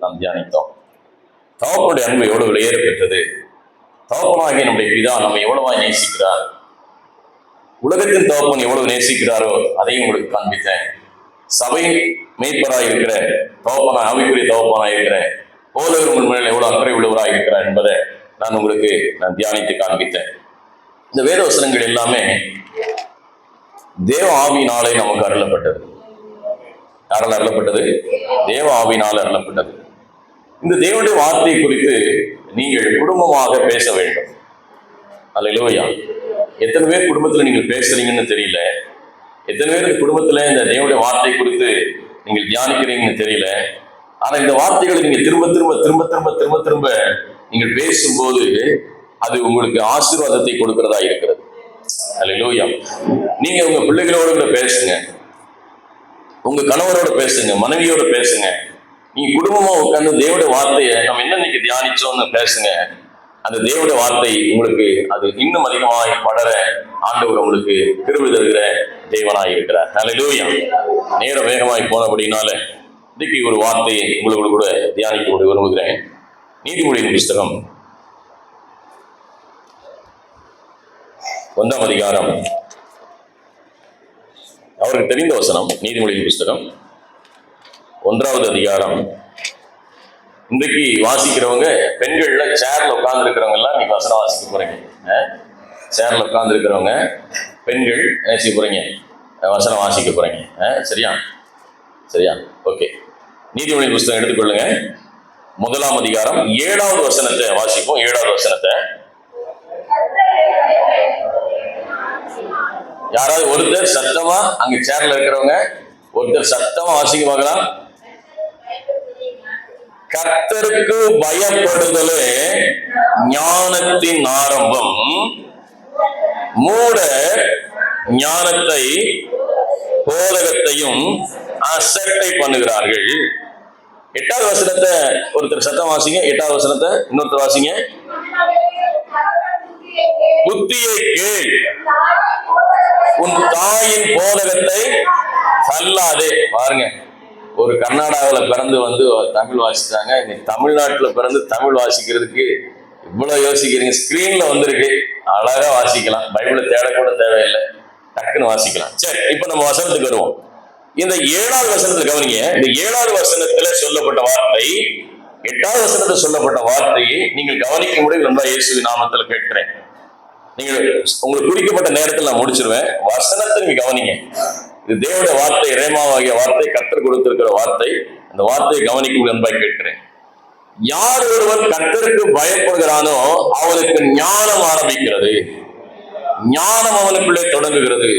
நாம் தியானித்தோம். தகப்பனுடைய அன்பு எவ்வளவு விலையேற பெற்றது. தகப்பனாகிய நம்முடைய பிதா நம்மை எவ்வளவாய் நேசிக்கிறார், உலகத்தின் தகப்பன் எவ்வளவு நேசிக்கிறாரோ அதையும் உங்களுக்கு காண்பித்தேன். சபையின் மேய்ப்பராய் இருக்கிற தகப்பனாய், ஆவிக்குரிய தகப்பனாய் இருக்கிற போதகர் முன்மையில் எவ்வளவு அக்கறை உள்ளவராய் இருக்கிறார் என்பதை நான் தியானித்து காண்பித்தேன். இந்த வேத வசனங்கள் எல்லாமே தேவ ஆவியினாலே நமக்கு அருளப்பட்டது. யாரால் அருளப்பட்டது? தேவ ஆவியினால் அருளப்பட்டது. இந்த தேவனுடைய வார்த்தை குறித்து நீங்கள் குடும்பமாக பேச வேண்டும். அல்லேலூயா. எத்தனை பேர் குடும்பத்தில் நீங்கள் பேசுறீங்கன்னு தெரியல. எத்தனை பேர் குடும்பத்தில் இந்த தேவனுடைய வார்த்தை குறித்து நீங்கள் தியானிக்கிறீங்கன்னு தெரியல. ஆனா இந்த வார்த்தைகளை நீங்க திரும்ப திரும்ப திரும்ப திரும்ப திரும்ப திரும்ப நீங்கள் பேசும்போது அது உங்களுக்கு ஆசீர்வாதத்தை கொடுக்கிறதா இருக்கிறது. அல்லேலூயா. நீங்க உங்க பிள்ளைகளோட கூட பேசுங்க, உங்க கணவரோட பேசுங்க, மனைவியோட பேசுங்க. நீங்க குடும்பமா உட்கார்ந்து தேவனுடைய வார்த்தையை நம்ம என்ன இன்னைக்கு தியானிச்சோம்னு பேசுங்க. அந்த தேவனுடைய வார்த்தை உங்களுக்கு அது இன்னும் அதிகமாய் வளர ஆண்டவர் உங்களுக்கு கிருபை தருகிற தேவனாய் இருக்கிறார். அல்லேலூயா. நேரம் வேகமாய் போனபடினால இன்னைக்கு ஒரு வார்த்தையை உங்களுக்கு கூட தியானிக்க விரும்புகிறேன். நீதிமொழியின் புஸ்தகம் 1ஆம் அதிகாரம், அவருக்கு தெரிந்த வசனம். நீதிமொழியின் புஸ்தகம் 1ஆவது அதிகாரம். இன்றைக்கு வாசிக்கிறவங்க பெண்கள்ல சேர்ல உட்கார்ந்து இருக்கிறவங்க எல்லாம் இன்னைக்கு வசனம் வாசிக்க போறீங்க. சேர்ல உட்கார்ந்து இருக்கிறவங்க பெண்கள் செய்ய போறீங்க, வசனம் வாசிக்க போறீங்க. சரியா? சரியா? ஓகே. நீதிமொழியின் புஸ்தகம் எடுத்துக்கொள்ளுங்க. 1ஆம் அதிகாரம் 7வது வசனத்தை வாசிப்போம். 7வது வசனத்தை யாராவது ஒருத்தர் சத்தமா, அங்க சேர்ல இருக்கிறவங்க ஒருத்தர் சத்தமா வாசிக்க பார்க்கலாம். கர்த்தருக்கு பயப்படுதலே ஞானத்தின் ஆரம்பம், மூட ஞானத்தை போதகத்தையும் அசட்டை பண்ணுகிறார்கள். 8வது வசனத்தை ஒருத்தர் சத்தம் வாசிங்க. 8வது வசனத்தை இன்னொருத்தர் வாசிங்க. புத்தியை கேள், உன் தாயின் போதகத்தை தள்ளாதே. பாருங்க, ஒரு கர்நாடகாவில் பிறந்து வந்து தமிழ் வாசிச்சாங்க. இன்னைக்கு தமிழ்நாட்டில் பிறந்து தமிழ் வாசிக்கிறதுக்கு இவ்வளவு யோசிக்கிறீங்க. ஸ்கிரீன்ல வந்திருக்கு, அழகா வாசிக்கலாம். பைபிளை தேடக்கூட தேவையில்லை, டக்குன்னு வாசிக்கலாம். சரி, இப்ப நம்ம வசனத்துக்கு வருவோம். இந்த 7வது வசனத்தை கவனிங்க. இந்த 7வது வசனத்துல சொல்லப்பட்ட வார்த்தை, 8வது வசனத்துல சொல்லப்பட்ட வார்த்தையை நீங்கள் கவனிக்க முடியும். ரொம்ப இயேசுவின் நாமத்துல கேட்கிறேன். நீங்கள் உங்களுக்கு குறிக்கப்பட்ட நேரத்தில் நான் முடிச்சிருவேன். வசனத்தை நீங்க கவனிங்க. இது தேவனுடைய வார்த்தை, ரேமாவாகிய வார்த்தை, கர்த்தர் கொடுத்திருக்கிற வார்த்தை. அந்த வார்த்தையை கவனிக்க முடியும் கேட்கிறேன். யார் ஒருவன் கர்த்தருக்கு பயப்படுகிறானோ அவனுக்கு ஞானம் ஆரம்பிக்கிறது, ஞானம் அவனுக்குள்ளே தொடங்குகிறது.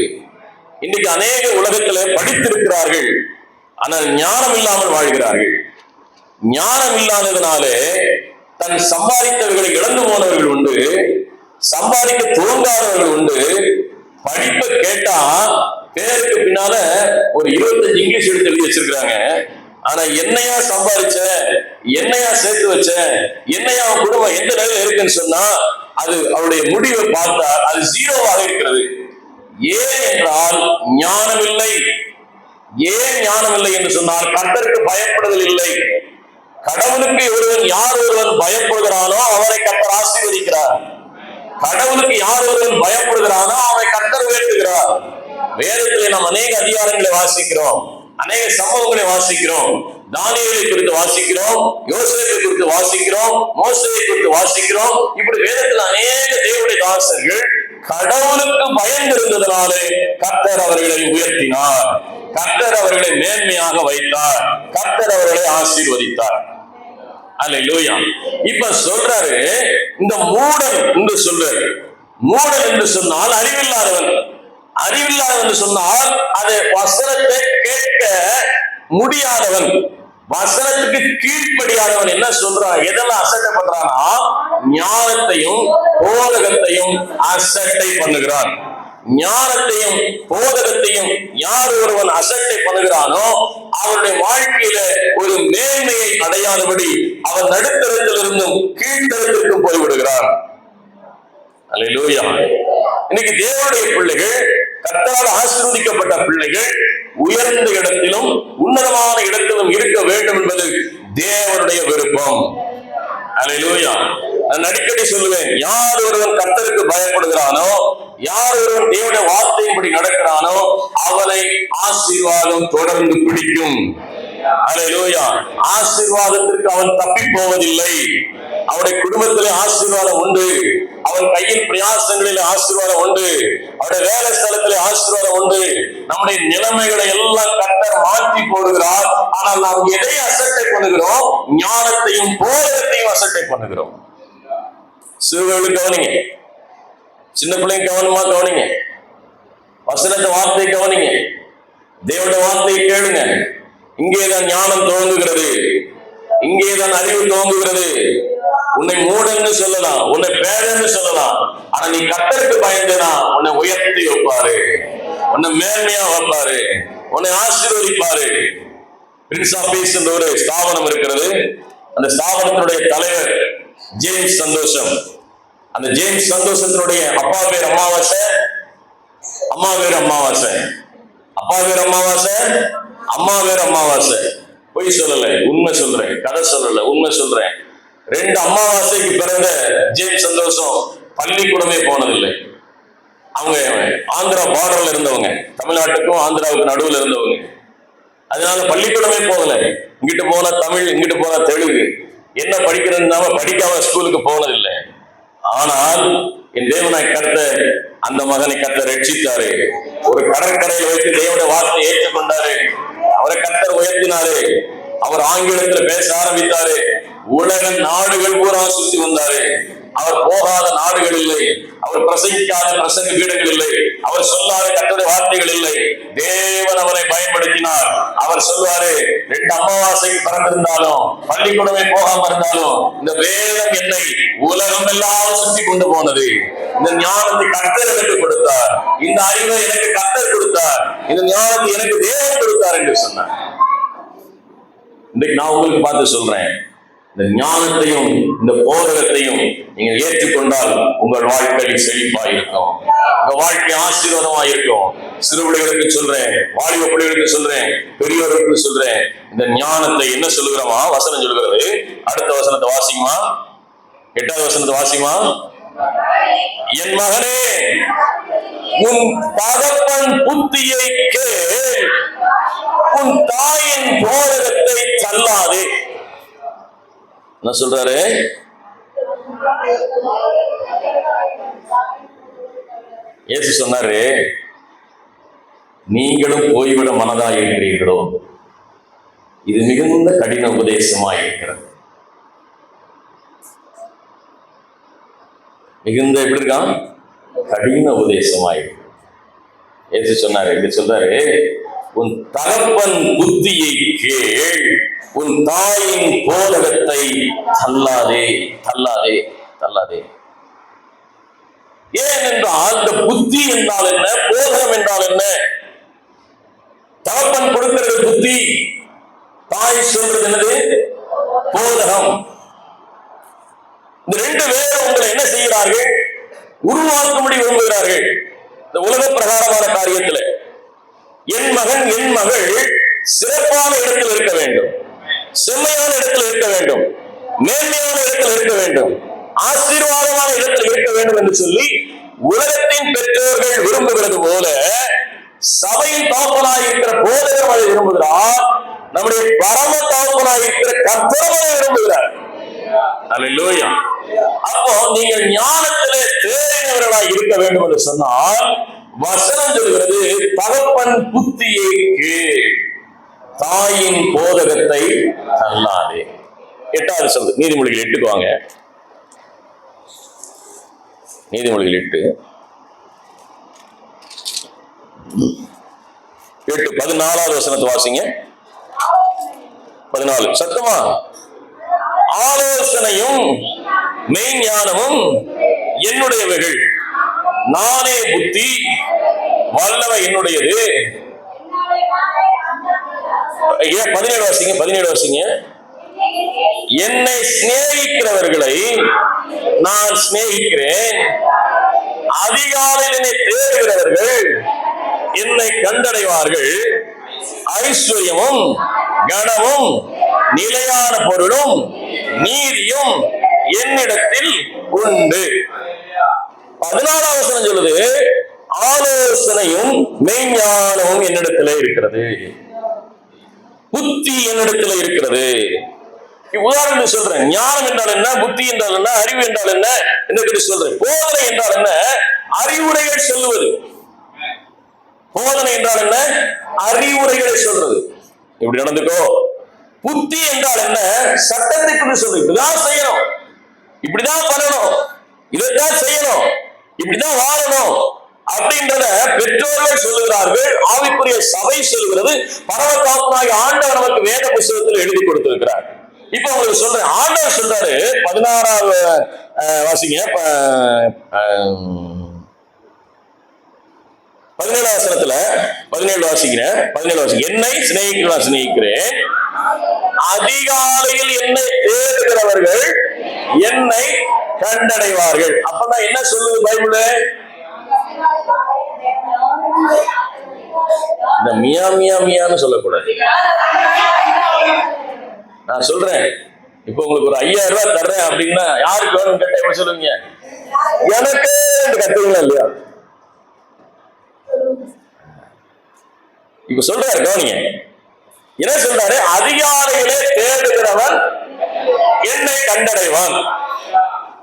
இன்னைக்கு அநேக உலகத்திலே படித்திருக்கிறார்கள், ஆனால் ஞானம் இல்லாமல் வாழ்கிறார்கள். ஞானம் இல்லாததுனாலே தன் சம்பாதித்தவர்களை இழந்து போனவர்கள் உண்டு, சம்பாதிக்க துவங்காதவர்கள் உண்டு. படிப்பை கேட்டா பேருக்கு பின்னால ஒரு 25 இங்கிலீஷ் எடுத்து எழுதி வச்சிருக்காங்க. ஆனா என்னையா சம்பாதிச்ச, என்னையா சேர்த்து வச்ச, என்னையா குடும்பம் எந்த நிலையில இருக்குன்னு சொன்னா அது அவருடைய முடிவை பார்த்தா அது 0வாக இருக்கிறது. ஏன் என்றால் ஞானம் இல்லை. ஏன் ஞானம் இல்லை என்று சொன்னால் கர்த்தருக்கு பயப்படுதல் இல்லை. கடவுளுக்கு யார் ஒருவன் பயப்படுகிறானோ அவரை கர்த்தர் ஆசீர்வதிக்கிறார். கடவுளுக்கு யார் ஒருவன் பயப்படுகிறானோ அவரை கர்த்தர் உயர்த்துகிறார். வேதத்திலே நாம் அநேக அதிகாரங்களை வாசிக்கிறோம், அநேக சம்பவங்களை வாசிக்கிறோம். தானியேலை குறித்து வாசிக்கிறோம், யோசேப்பை குறித்து வாசிக்கிறோம், மோசேயை குறித்து வாசிக்கிறோம். இப்படி வேதத்தில் அநேக தேவனுடைய தாசர்கள் கடவுளுக்கு பயந்திருந்ததனாலே கர்த்தர் அவர்களை உயர்த்தினார், கர்த்தர் அவர்களை மேன்மையாக வைத்தார், கர்த்தர் அவர்களை ஆசீர்வதித்தார். அல்லேலூயா. இப்ப சொல்றாரு, இந்த மூடன் என்று சொல்றாரு. மூடன் என்று சொன்னால் அறிவில்லாதவன். அறிவில்லாதவன் என்று சொன்னால் அது வசனத்தை கேட்க முடியாதவன், வசனத்துக்கு கீழ்ப்படியாதவன். என்ன சொல்றான்? எதெல்லாம் அசட்டை பண்றான்னா ஞானத்தையும் போதகத்தையும் அசட்டை பண்ணுகிறான். ஞானத்தையும் போதகத்தையும் யார் ஒருவன் அசட்டை பண்ணுகிறானோ அவருடைய வாழ்க்கையில ஒரு மேன்மையை அடையாதபடி அவன் நடுத்தரத்திலிருந்தும் கீழ்த்தரத்திற்கும் போய்விடுகிறான். அல்லேலூயா. இன்னைக்கு தேவனுடைய பிள்ளைகள், கர்த்தரால் ஆசீர்வதிக்கப்பட்ட பிள்ளைகள் உயர்ந்த இடத்திலும் உன்னதமான இடத்திலும் இருக்க வேண்டும் என்பது தேவனுடைய விருப்பம். அல்லேலூயா. நான் அடிக்கடி சொல்லுவேன், யார் ஒருவன் கர்த்தருக்கு பயப்படுகிறானோ, யார் ஒருவன் தேவனுடைய வார்த்தையின்படி நடக்கிறானோ, அவனை ஆசீர்வாதம் தொடர்ந்து பிடிக்கும். அல்லேலூயா. ஆசீர்வாதத்திற்கு அவன் தப்பி போவதில்லை. அவருடைய குடும்பத்திலே ஆசீர்வாதம் உண்டு, அவன் கையின் பிரயாசங்களில் ஆசீர்வாதம் உண்டு, அவருடைய வேலை ஸ்தலத்திலே ஆசீர்வாதம் உண்டு. நம்முடைய நிலைமைகளை எல்லாம் கர்த்தர் மாற்றி போடுகிறார். ஆனால் நாம் எதை அசட்டை பண்ணுகிறோம்? ஞானத்தையும் போதகத்தையும் அசட்டை பண்ணுகிறோம். சிறுவர்களுக்கு கவனிங்க, சின்ன பிள்ளைங்க கவனமா கவனிங்க, வசனத்தை வார்த்தையை கவனிங்க, தேவனுடைய வார்த்தையை கேளுங்க. இங்கேதான் ஞானம் துவங்குகிறது, இங்கேதான் அறிவு துவங்குகிறது. உன்னை மூடன்னு சொல்லலாம், உன்னை பேரன்னு சொல்லலாம், ஆனா நீ கர்த்தருக்கு பயந்தனா உன்னை உயர்த்தி வைப்பாரு, உன்னை மேன்மையா வைப்பாரு, உன்னை ஆசீர்வதிப்பாரு. பிரின்ஸ் ஆஃப் பீஸ் என்ற ஒரு ஸ்தாபனம் இருக்கிறது. அந்த ஸ்தாபனத்தினுடைய தலைவர் ஜேம்ஸ் சந்தோஷம். அந்த ஜேம்ஸ் சந்தோஷத்தினுடைய அப்பா பேர் அமாவாசை, அம்மா பேர் அமாவாசை, அப்பா பேர் அமாவாசை, அம்மா பேர் அமாவாசை. பொய் சொல்லல, உண்மை சொல்றேன், கதை சொல்லல, உண்மை சொல்றேன். 2 அமாவாசைக்கு பிறந்த ஜேம்ஸ் சந்தோஷம் பள்ளிக்கூடமே போனதில்லை. அவங்க ஆந்திரா பார்டர்ல இருந்தவங்க, தமிழ்நாட்டுக்கும் ஆந்திராவுக்கு நடுவில் இருந்தவங்க. அதனால பள்ளிக்கூடமே போகல. இங்கிட்டு போனா தமிழ், இங்கிட்டு போனா தெலுங்கு, என்ன படிக்கிறதுனால படிக்காம ஸ்கூலுக்கு போனதில்லை. ஆனால் என் தேவனாய் கர்த்தர் அந்த மகனை கர்த்தர் ரட்சித்தாரு. ஒரு கடற்கரையில் வைத்து தேவனுடைய வார்த்தையை ஏற்றுக்கொண்டாரு. அவரை கர்த்தர் உயர்த்தினாரு. அவர் ஆங்கிலத்தில் பேச ஆரம்பித்தாரு. உலக நாடுகள் பூரா சுற்றி வந்தாரு. அவர் போகாத நாடுகள் இல்லை, அவர் பிரசங்கிக்காத பிரசங்க வீடுகள் இல்லை, அவர் சொல்லாத கர்த்தருடைய வார்த்தைகள் இல்லை. தேவன் அவரை பயன்படுத்தினார். அவர் சொல்வாரு, 2 அமாவாசைக்கு பிறந்திருந்தாலும், பள்ளிக்கூடமே போகாம இருந்தாலும், இந்த வேதம் என்னை உலகம் எல்லாம் சுற்றி கொண்டு போனது. இந்த ஞானத்தை கர்த்தர் எனக்கு கொடுத்தார், இந்த அறிவை எனக்கு கர்த்தர் கொடுத்தார், இந்த ஞானத்தை எனக்கு தேவன் கொடுத்தார் என்று சொன்னார். இன்றைக்கு நான் உங்களுக்கு பார்த்து சொல்றேன், இந்த ஞானத்தையும் இந்த போதகத்தையும் நீங்கள் ஏற்றுக்கொண்டால் உங்கள் வாழ்க்கை செழிப்பாயிருக்கும், உங்க வாழ்க்கை ஆசீர்வாதமாயிருக்கும். சிறு பிள்ளைகளுக்கு சொல்றேன், வாலிப பிள்ளைகளுக்கு சொல்றேன், பெரியவர்களுக்கு சொல்றேன், இந்த ஞானத்தை என்ன சொல்லுகிறோமா? வசனம் சொல்லுகிறது. அடுத்த வசனத்தை வாசிக்குமா? 8வது வசனத்தை வாசிக்குமா? என் மகனே, உன் தகப்பன் புத்தியை கேள், உன் தாயின் போதகத்தை தள்ளாதே. என்ன சொல்றாரு? இயேசு சொன்னாரு, நீங்களும் போய்விட மனதா இருக்கிறீர்களோ? இது மிகுந்த கடின உபதேசமா இருக்கிறது. மிகுந்த எப்படி இருக்கான்? கடின உபதேசமா இருக்கு. இயேசு சொன்னாரு, எப்படி சொல்றாரு? உன் தகப்பன் புத்தியை கேள், உன் தாயின் போதகத்தை தள்ளாதே, தள்ளாதே, தள்ளாதே. ஏனென்றால் இந்த புத்தி என்றால் என்ன, போதகம் என்றால் என்ன? தகப்பன் கொடுக்கிறது புத்தி, தாய் சொல்றது என்னது? போதகம். இந்த 2 பேரும் உங்களை என்ன செய்கிறார்கள்? உருவாக்கும்படி விரும்புகிறார்கள். இந்த உலக பிரகாரமான காரியத்தில் என் மகன் என் மகள் சிறப்பான இடத்தில் இருக்க வேண்டும், செம்மையான இடத்தில் இருக்க வேண்டும், மேன்மையான இடத்தில் இருக்க வேண்டும், ஆசீர்வாதமான இடத்தில் இருக்க வேண்டும் என்று சொல்லி உலகத்தின் பெற்றோர்கள் விரும்புகிறது போல சபையின் தகப்பனாய் இருக்கிற போதகர் அதை விரும்புகிறார். நம்முடைய பரம தகப்பனாய் இருக்கிற கர்த்தர் அதை விரும்புகிறார். அல்லேலூயா. அப்போ நீங்கள் ஞானத்திலே தேறினவர்களாய் இருக்க வேண்டும் என்று சொன்னால் வசனம் சொல்கிறது, தகப்பன் புத்தியை கேள், தாயின் போதகத்தை தள்ளாதே. 8வது சொல்லு, நீதிமொழிகள் 8க்கு வாங்க. நீதிமொழிகள் 8 14வது வசனத்தை வாசிங்க. 14 சத்தமா. ஆலோசனையும் மெய்ஞானமும் என்னுடையவைகள், நானே புத்தி, வல்லமை என்னுடையது. 17 வாசிங்க, 17 வாசிங்க. என்னை சிநேகிக்கிறவர்களை நான் சிநேகிக்கிறேன், அதிகாலையில் என்னை தேடுகிறவர்கள் என்னை கண்டடைவார்கள். ஐஸ்வர்யமும் கனமும் நிலையான பொருளும் நீதியும் என்னிடத்தில் உண்டு. 14ஆம் வசனம் சொல்லுது, ஆலோசனையும் மெய்ஞானமும் என்னிடத்திலே இருக்கிறது, புத்தி என்னிடத்திலே இருக்கிறது. உதாரணம் சொல்றேன். ஞானம் என்றால் என்ன, புத்தி என்றால் என்ன, அறிவு என்றால் என்ன என்று சொல்றேன். போதனை என்றால் என்ன, அறிவுரைகள் சொல்லுவது. போதனை என்றால் என்ன, அறிவுரைகளை சொல்றது. இப்படி நடந்துக்கோ. புத்தி என்றால் என்ன, சட்டத்தை கொண்டு சொல்றது. இப்படிதான் செய்யணும், இப்படிதான் பண்ணணும், இதைத்தான் செய்யணும், இப்படிதான் வாழணும் அப்படின்றத பெற்றோர்கள் சொல்லுகிறார்கள், ஆவிக்குரிய சபை சொல்லுகிறது, பரமகாப்பனாகிய ஆண்டவர் நமக்கு வேத புத்தகத்தில் எழுதி கொடுத்திருக்கிறார். இப்ப உங்களுக்கு சொல்றேன், ஆண்டவர் சொல்றாரு 16வது வாசிங்க, 17 வசனத்துல 17 வாசிக்கிறேன். 17 வாசிக்கிறேன். என்னை சிநேகிக்கிறேன், அதிகாலையில் என்னை தேடுகிறவர்கள் என்னை கண்டடைவார்கள். அப்பதான் என்ன சொல்லுது பைபிள்? இந்த மியா மியா மியான்னு சொல்லக்கூடாது. நான் சொல்றேன், இப்ப உங்களுக்கு ஒரு 5000 ரூபாய் தர்றேன் அப்படின்னா யாருக்கு வேணும் கேட்ட எப்படி சொல்லுவீங்க? எனக்கு கத்துவீங்களா இல்லையா? இப்ப சொல்றாரு, கவனிங்க. என்ன சொல்றாரு? அதிகாலையிலே தேடுகிறவன் என்னை கண்டடைவான்.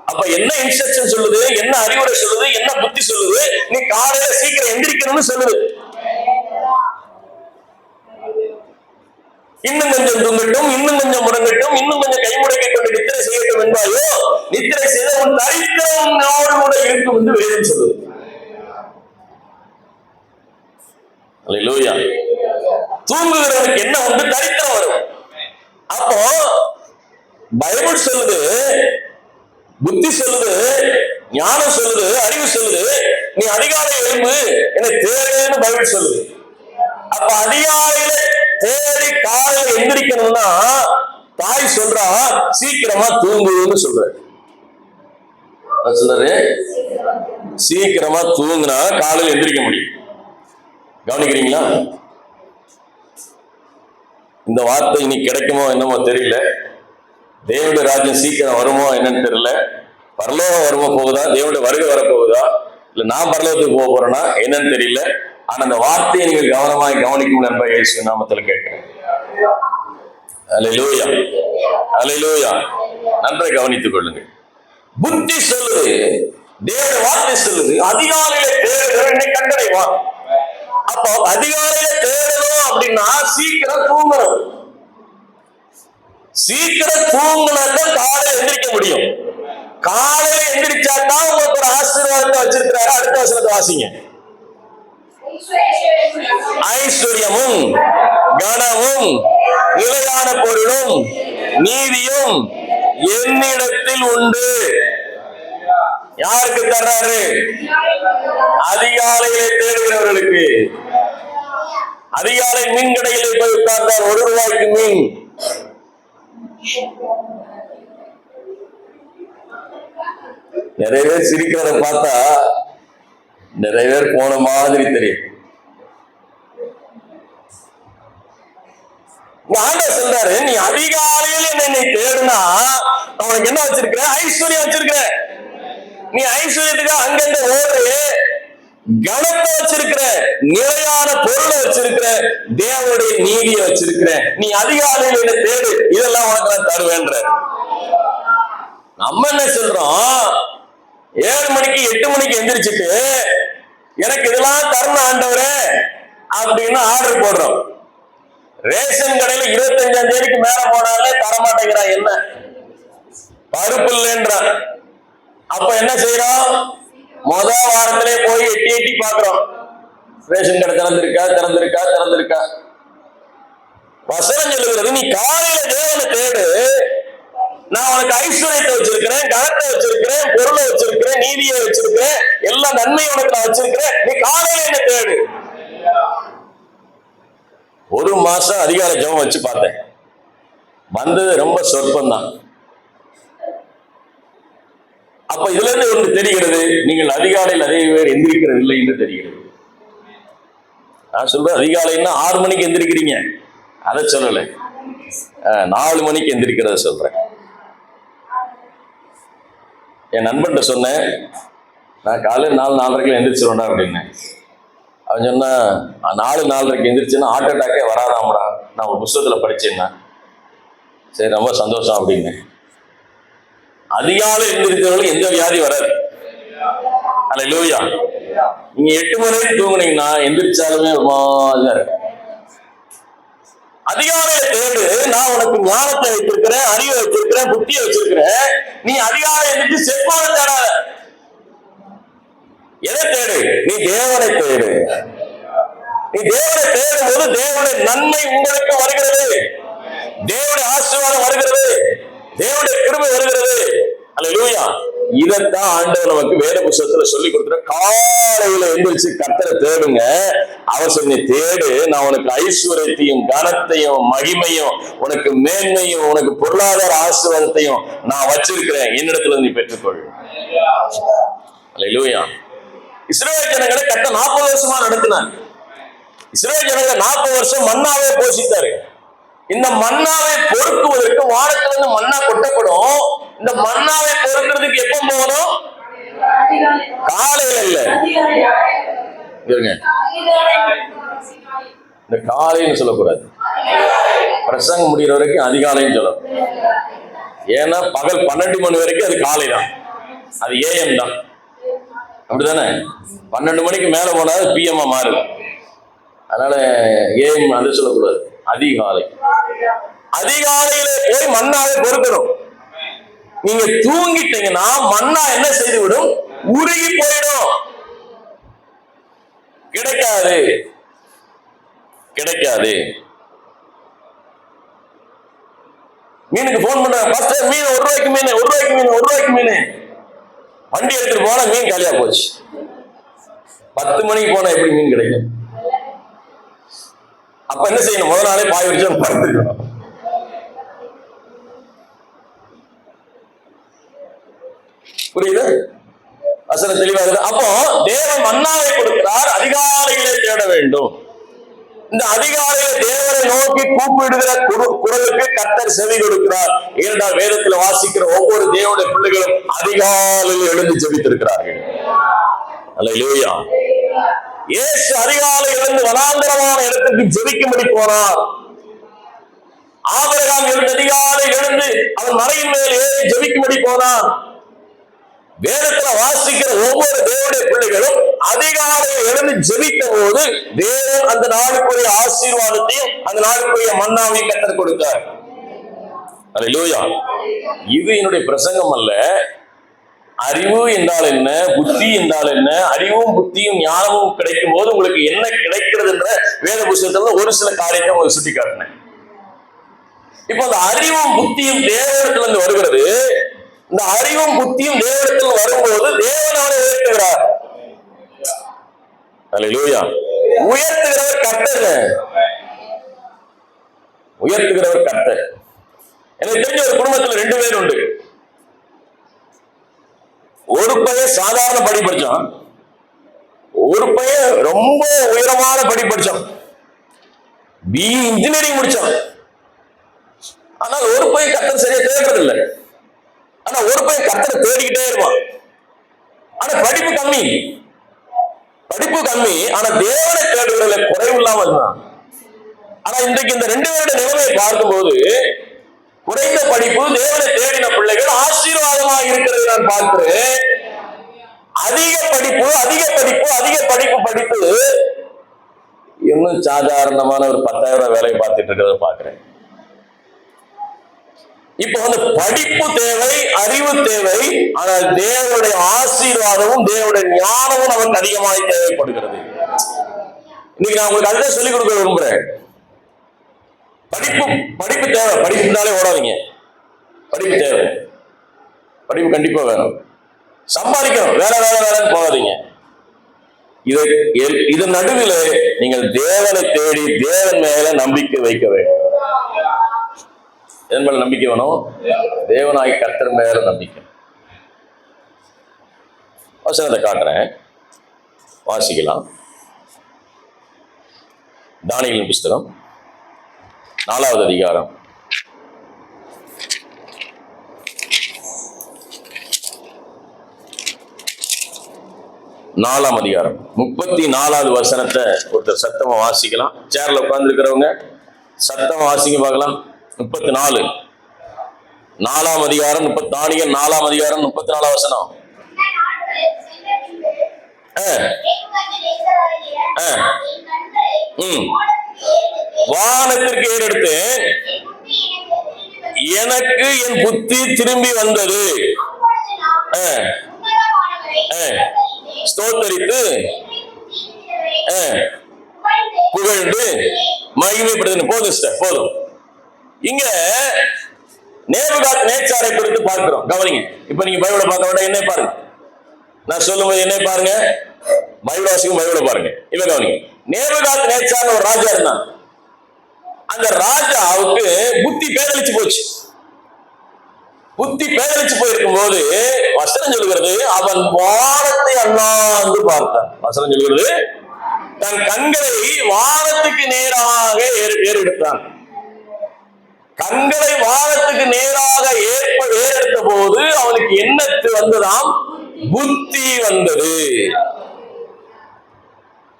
அப்ப என்ன இன்ஸ்ட்ரக்ஷன் சொல்லுது, என்ன அறிவுரை சொல்லுது, என்ன புத்தி சொல்லுது? நீ காலையில சீக்கிரம் எந்திரிக்கணும்னு சொல்லுது. இன்னும் கொஞ்சம் தூங்கட்டும், இன்னும் கொஞ்சம் முடங்கட்டும், இன்னும் கொஞ்சம் கைமுடக்கை கொண்டு நித்திரை செய்யட்டும் என்பாயோ, நித்திரை செய்த உன் தரித்திரம் நாடு கூட இருக்கும் என்று வேதம் சொல்லுது. அல்லேலூயா. தூங்குகிறவனுக்கு என்ன உண்டு? தரித்திரம் வரும். அப்போ பைபிள் சொல்லுது, புத்தி சொல்லுது, ஞானம் சொல்லுது, அறிவு சொல்லுது, நீ அதிகாலை எழும்பு என்னை தேடுன்னு பைபிள் சொல்லுது. அப்ப அதிகாலையில தேடி காலையில எந்திரிக்கணும்னா தாய் சொல்றா சீக்கிரமா தூங்குன்னு சொல்றாரு. சொல்றாரு சீக்கிரமா தூங்குனா காலையில எந்திரிக்க முடியும். கவனிக்கிறீங்களா? இந்த வார்த்தை இனி கிடைக்குமோ என்னமோ தெரியல. தேவனுடைய ராஜ்யம் சீக்கிரம் வருமோ என்னன்னு தெரியல. பரலோகம் வருமோ போகுதா, தேவனுடைய வருகை வரப்போகுதா, இல்ல நான் பரலோகத்துக்கு போக போறேன்னா என்னன்னு தெரியல. ஆனா அந்த வார்த்தையை நீங்கள் கவனமாய் கவனிக்கும் நண்பர் இயேசு நாமத்தில் கேட்கிறேன். அல்லேலூயா, அல்லேலூயா. நன்றாக கவனித்துக் கொள்ளுங்க. புத்தி சொல்லுது, தேவனுடைய வார்த்தை சொல்லுது, அதிகாலையில தேடுகிறவனை கண்டடைவான். அப்போ அதிகாலையில தேடணும் அப்படின்னா சீக்கிரம் தூங்கணும். சீக்கிரம் தூங்கினாதான் காலையில எந்திரிக்க முடியும். காலையில எந்திரிச்சாதான் உங்களுக்கு ஒரு ஆசீர்வாதத்தை வச்சிருக்கிறாரு. அடுத்த வசனத்தை வாசிங்க. ஐஸ்வர்யமும் கனமும் நிலையான பொருளும் நீதியும் என்னிடத்தில் உண்டு. யாருக்கு தர்றாரு? அதிகாலையிலே தேடுகிறவர்களுக்கு. அதிகாலை மீன் கடையிலே போய் உட்கார்ந்தார், 1 ரூபாய்க்கு மீன். நிறைய பேர் சிரிக்கிறத பார்த்தா நிறைய பேர் போன மாதிரி தெரியும். ஆண்டவர் சொல்றாரு, நீ அதிகாலையில் என்னை தேடுனா அவனுக்கு என்ன வச்சிருக்கிற? ஐஸ்வர்யம் வச்சிருக்கிற. நீ ஐஸ்வர்யத்துக்கு அங்கிருந்து ஓடு, கனத்தை வச்சிருக்கிற, நிலையான பொருளை வச்சிருக்கிற, தேவனுடைய நீதியை வச்சிருக்கிற. நீ அதிகாலையில் என்ன தேடு, இதெல்லாம் உனக்கு நான் தருவேன்ற. நம்ம என்ன சொல்றோம்? 7 மணிக்கு 8 மணிக்கு எந்திரிச்சுட்டு எனக்கு இதெல்லாம் தரணும் ஆண்டவரே அப்படின்னு ஆர்டர் போடுறோம். ரேஷன் கடையில 25ஆம் தேதிக்கு மேல போனாலே தரமாட்டேங்கிறான். என்ன பருப்பு இல்லைன்றான். அப்ப என்ன செய்யறோம்? முதல் வாரத்திலே போய் எட்டி எட்டி பாக்குறோம், ரேஷன் கடை திறந்திருக்கா திறந்திருக்கா திறந்திருக்கா. வசனம் சொல்லுகிறது, நீ காலையில தேவனை தேடு, நான் உனக்கு ஐஸ்வர்யத்தை வச்சிருக்கிறேன், கனத்தை வச்சிருக்கிறேன், பொருளை வச்சிருக்கிறேன், நீதியை வச்சிருக்கிறேன், எல்லா நன்மையும் உனக்கு நான் வச்சிருக்கிறேன். நீ காலையில என்ன தேடு. 1 மாசம் அதிகாலை ஜெபம் வச்சு பார்த்தேன், வந்தது ரொம்ப சொற்பம் தான். அப்ப இதுல இருந்து ஒன்று தெரிகிறது, நீங்கள் அதிகாலையில் அதே பேர் எந்திரிக்கிறது இல்லை என்று தெரிகிறது. நான் சொல்றேன் அதிகாலைன்னா 6 மணிக்கு எந்திரிக்கிறீங்க, அதை சொல்லலை. 4 மணிக்கு எந்திரிக்கிறத சொல்றேன். என் நண்பன்கிட்ட சொன்னேன், நான் காலையில் 4:30 எந்திரிச்சிருவேன்டா அப்படின்னு. அவன் சொன்னா 4:30 எந்திரிச்சுன்னா ஹார்ட் அட்டாக்கே வராதாம்டா, நான் ஒரு புத்தகத்துல படிச்சேன்னா. சரி, ரொம்ப சந்தோஷம் அப்படின்னு. அதிகாலை எந்திரிக்கிறவங்களுக்கு எந்த வியாதி வராது. அல்லேலூயா. நீங்க 8 மணி நேரம் தூங்குனீங்கன்னா எந்திரிச்சாலுமே ஒரு மாதிரியா இருக்கு. அதிகாலையை தேடு. நான் உனக்கு ஞானத்தை வச்சிருக்கிறேன், அறிவை வச்சிருக்கிறேன், புத்தியை வச்சிருக்கிறேன். நீ அதிகாலை எந்திரிச்சு செல்வான தேடாத. எதை தேடு? நீ தேவனை தேடு. நீ தேவனை தேடும் போது தேவனுடைய நன்மை உங்களுக்கு வருகிறது, தேவனுடைய ஆசீர்வாதம் வருகிறது, தேவனுடைய கிருபை வருகிறது. அல்லேலூயா. இதைத்தான் ஆண்டவர் நமக்கு வேத புத்தகத்துல சொல்லி கொடுக்குற. காலையில எந்திரிச்சு கர்த்தரை தேடுங்க. அவர் சொல்லி தேடு, நான் உனக்கு ஐஸ்வர்யத்தையும் கனத்தையும் மகிமையும் உனக்கு மேன்மையும் உனக்கு பொருளாதார ஆசீர்வாதத்தையும் நான் வச்சிருக்கிறேன், என்னிடத்துல நீ பெற்றுக்கொள். அல்லேலூயா. இஸ்ரவேல் ஜனங்களை கர்த்தர் 40 வருஷமா நடத்தினார். இஸ்ரவேல் ஜனங்களை 40 வருஷம் மன்னாவே போஷித்தாரு. இந்த மன்னாவை பொறுக்குவதற்கு வானத்திலிருந்து மன்னா கொட்டப்படும். இந்த மன்னாவை பொறுக்கிறதுக்கு எப்ப போகணும்? காலையில இல்ல, இந்த காலைன்னு சொல்லக்கூடாது. பிரசங்கம் முடிகிற வரைக்கும் அதிகாலைன்னு சொல்லணும். ஏன்னா பகல் 12 மணி வரைக்கும் அது காலை தான், அது ஏஎம் தான். அப்படிதானே? 12 மணிக்கு மேல போனாது பிஎம் மாறுது. அதனால ஏஎம் அது சொல்லக்கூடாது, அதிகாலை. அதிகாலையில போய் மன்னாவை பொறுக்கணும். நீங்க தூங்கிட்டீங்கன்னா மன்னா என்ன செய்து விடும்? உருகி போயிடும். கிடைக்காது, கிடைக்காது. மீனுக்கு போன் பண்ற, ஃபர்ஸ்ட் மீன் 1 ரூபாய்க்கு மீன், 1 ரூபாய்க்கு மீன், 1 ரூபாய்க்கு மீன். வண்டி எடுத்துட்டு போனா மீன் காலியா போச்சு. 10 மணிக்கு போனா எப்படி மீன் கிடைக்கும்? அப்ப என்ன செய்யணும்? முதல் நாளே பாய் வச்சு படுத்துக்கணும். புரியுது? வசனம் தெளிவா இருக்கு. அப்போ தேவன் மன்னாவை கொடுக்கிறார், அதிகாலையிலே தேட வேண்டும். இந்த அதிகாலையில தேவனை நோக்கி கூப்பிடுகிற குரலுக்கு கர்த்தர் செவி கொடுக்கிறார். ஏனென்றால் வேதத்தில் வாசிக்கிற ஒவ்வொரு தேவனுடைய பிள்ளைகளும் அதிகாலையில் எழுந்து ஜெபித்திருக்கிறார்கள். அல்லேலூயா. இயேசு அதிகாலை எழுந்து வனாந்தரமான இடத்துக்கு ஜெபிக்கும்படி போனார். ஆபிரகாம் அதிகாலை எழுந்து அவன் மலையின் மேல் ஏறி ஜெபிக்கும்படி போனார். வேதத்துல வாசிக்கிற ஒவ்வொரு தேவனுடைய பிள்ளைகளும் அதிகாலையில் எழுந்து ஜெபித்த போது தேவன் அந்த நாளுக்குரிய ஆசீர்வாதத்தையும் அந்த நாளுக்குரிய மன்னாவையும் கர்த்தர் கொடுத்தார். அல்லேலூயா. இது என்னுடைய பிரசங்கம் அல்ல. அறிவு என்றால் என்ன, புத்தி என்றால் என்ன, அறிவும் புத்தியும் ஞானமும் கிடைக்கும் போது உங்களுக்கு என்ன கிடைக்கிறது என்ற வேத புத்தகத்துல ஒரு சில காரியத்தை உங்களுக்கு சுட்டி காட்டினேன். இப்ப அந்த அறிவும் புத்தியும் தேவனிடத்துல இருந்து வருகிறது. இந்த அறிவும் புத்தியும் தேவனிடத்தில் வரும்போது தேவன் அவனை உயர்த்துகிறார். அல்லேலூயா. உயர்த்துகிறவர் கர்த்தர், உயர்த்துகிறவர் கர்த்தர். எனக்கு தெரிஞ்ச ஒரு குடும்பத்துல 2 பேர் உண்டு. ஒரு பையன் சாதாரண படி படிச்சான், ஒரு பையன் ரொம்ப உயரமான படி படிச்சான், BE இன்ஜினியரிங் முடிச்சான். ஆனால் ஒரு பையன் கர்த்தர் சரியா தேடுறதில்லை. ஆனா ஒரு பையன் கர்த்தரை தேடிக்கிட்டே இருப்பான். ஆனா படிப்பு கம்மி, படிப்பு கம்மி. ஆனா தேவனை தேடுவதில்லை, குறைவு இல்லாம இருந்தான். ஆனா இன்றைக்கு இந்த 2 பேருடைய நிலைமையை பார்க்கும்போது குறைந்த படிப்பு, தேவனை தேடின பிள்ளைகள் ஆசீர்வாதமாக இருக்கிறது நான் பார்க்கிறேன். அதிக படிப்பு, அதிக படிப்பு, அதிக படிப்பு படித்து இன்னும் சாதாரணமான ஒரு 10,000 வேலையை பார்த்துட்டு இருக்கிறத பார்க்கிறேன். இப்ப வந்து படிப்பு தேவை, அறிவு தேவை. ஆனால் தேவனுடைய ஆசீர்வாதமும் தேவனுடைய ஞானமும் நமக்கு அதிகமாக தேவைப்படுகிறது. இன்னைக்கு நான் உங்களுக்கு அதுதான் சொல்லிக் கொடுக்க விரும்புறேன். படிப்பு தேவை. படிப்பு இருந்தாலே ஓடாதீங்க. படிப்பு தேவை, படிப்பு கண்டிப்பா வேணும். சம்பாதிக்கணும், வேற வேற வேலைன்னு போகாதீங்க. இதன் நடுவில் நீங்கள் தேவனை தேடி தேவன் மேல நம்பிக்கை வைக்க வேண்டும். எதன் மேல நம்பிக்கை வேணும்? தேவனாய் கர்த்தர் மேல நம்பிக்கை. வசனத்தை காட்டுறேன், வாசிக்கலாம். தானியேலின் புஸ்தகம் 4வது அதிகாரம் 4ஆம் அதிகாரம் 34வது வசனத்தை ஒருத்தர் சத்தமா வாசிக்கலாம். சேர்ல உட்கார்ந்து இருக்கிறவங்க சத்தமா வாசிங்க பார்க்கலாம். 34 4ஆம் அதிகாரம் 4ஆம் அதிகாரம் 34 வசனம். வானத்திற்கு ஏறெடுத்து எனக்கு என் புத்தி திரும்பி வந்தது. ஸ்தோத்தரித்து புகழ்ந்து மகிமைப்படுது. போதும் போதும். இங்க நேபுகாத் நேச்சாரை குறித்து பார்க்கிறோம். கவனிங்க. இப்ப நீங்க பைபிளை பார்க்க வேண்டாம், என்ன பாருங்க. நான் சொல்லும்போது என்ன பாருங்க, பைபிள் வாசிக்கும், பைபிளை பாருங்க. இப்ப கவனிங்க. நேபுகாத் நேச்சார் ஒரு ராஜா இருந்தான். அந்த ராஜாவுக்கு புத்தி பேதலிச்சு போச்சு. புத்தி பேதலிச்சு போயிருக்கும் போது வசனம் சொல்கிறது, அவன் வானத்தை அண்ணாந்து பார்த்தான். வசனம் சொல்கிறது, தன் கண்களை வானத்துக்கு நேராக ஏறெடுத்தான். கண்களை வானத்துக்கு நேராக ஏறெடுத்த போது அவனுக்கு என்ன வந்ததாம்? புத்தி வந்தது.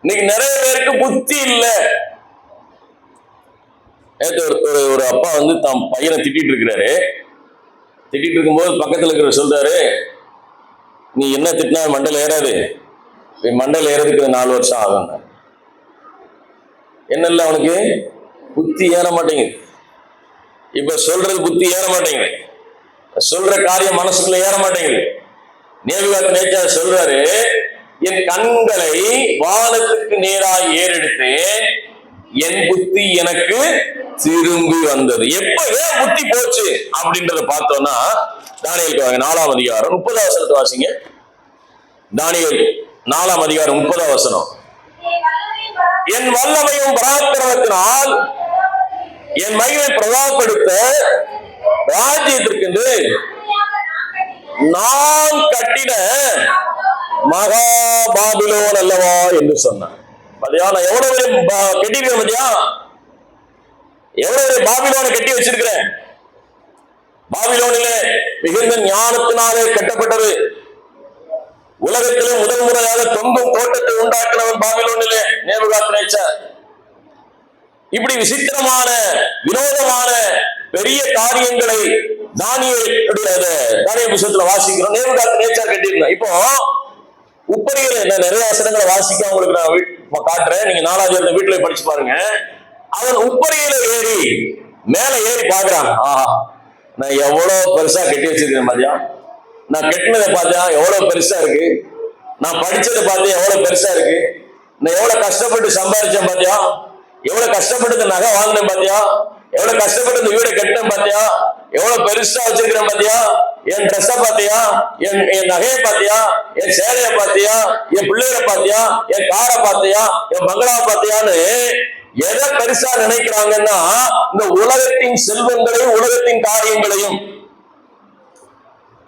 இன்னைக்கு நிறைய பேருக்கு புத்தி இல்லை. ஒரு அப்பா வந்து தம் பையனை திட்டிட்டு இருக்கிறாரு. திட்டிட்டு இருக்கும்போது பக்கத்துல இருக்கிற சொல்றாரு, நீ என்ன திட்டினா மண்டல ஏறாது, மண்டல ஏறதுக்கு 4 வருஷம் ஆகும். என்ன இல்லை, அவனுக்கு புத்தி ஏற மாட்டேங்குது. இப்ப சொல்றது புத்தி ஏற மாட்டேங்குது, சொல்ற காரியம் மனசுக்குள்ள ஏற மாட்டேங்குது. நேபுகாத் நேச்சார் சொல்றாரு, என் கண்களை வானத்துக்கு நேராக ஏறெடுத்து என் புத்தி எனக்கு திரும்பி வந்தது. எப்ப ஏன் புத்தி போச்சு அப்படின்றத பார்த்தோம்னா, தானியேலுக்கு வாங்க 4ஆம் அதிகாரம் 30ஆம் வசனத்தை வாசிங்க. தானியேல் 4ஆம் அதிகாரம் 30ஆம் வசனம். என் வல்லமையும் பராக்கிரமத்தினால் என் மகிமை பிரபாவப்படுத்த ராஜ்யத்திற்கு நான் கட்டின மகா பாபிலோன் அல்லவா என்று சொன்னான். பாத்தியா, நான் எவ்வளவு கட்டிருக்கேன் பாத்தியா, எவ்வளவு பாபிலோனை கட்டி வச்சிருக்கிறேன். பாபிலோனிலே மிகுந்த ஞானத்தினாலே கட்டப்பட்டது. உலகத்திலே முதல் முறையாக தொங்கும் தோட்டத்தை உண்டாக்கினவன் பாபிலோனிலே நேபுகாத் நேச்சார். இப்படி விசித்திரமான வினோதமான பெரிய காரியங்களை தானியேல் புத்தகத்துல வாசிக்கிறோம். நேபுகாத் நேச்சார் கட்டியிருந்தான். இப்போ உப்பரிகள் நிறைய வசனங்களை வாசிக்க உங்களுக்கு நான் காட்டுறேன். நீங்க 4ஆவது வீட்டுல படிச்சு பாருங்க. அவன் உப்பரியில ஏறி மேல ஏறி பாக்குறான். ஆஹா, நான் எவ்வளவு பெருசா கட்டி வச்சிருக்கேன் பாத்தியா, நான் கட்டினதை பார்த்தியா எவ்வளவு பெருசா இருக்கு, நான் படிச்சதை பார்த்தியா எவ்வளவு பெருசா இருக்கு, நான் எவ்வளவு கஷ்டப்பட்டு சம்பாதிச்சேன் பாத்தியா, எவ்வளவு கஷ்டப்பட்டு நகை வாங்கினேன் பாத்தியா, எவ்வளவு கஷ்டப்பட்டு இந்த வீடை கட்டினேன் பாத்தியா, எவ்வளவு பெருசா வச்சிருக்கிறேன் பாத்தியா, என் ட்ரெஸ்ஸ பாத்தியா, என் நகையை பாத்தியா, என் சேலையை பாத்தியா, என் பிள்ளைகளை பாத்தியா, என் காரை பாத்தியா, என் பங்களாவை பாத்தியான்னு எதை பெருசா நினைக்கிறாங்கன்னா இந்த உலகத்தின் செல்வங்களையும் உலகத்தின் காரியங்களையும்.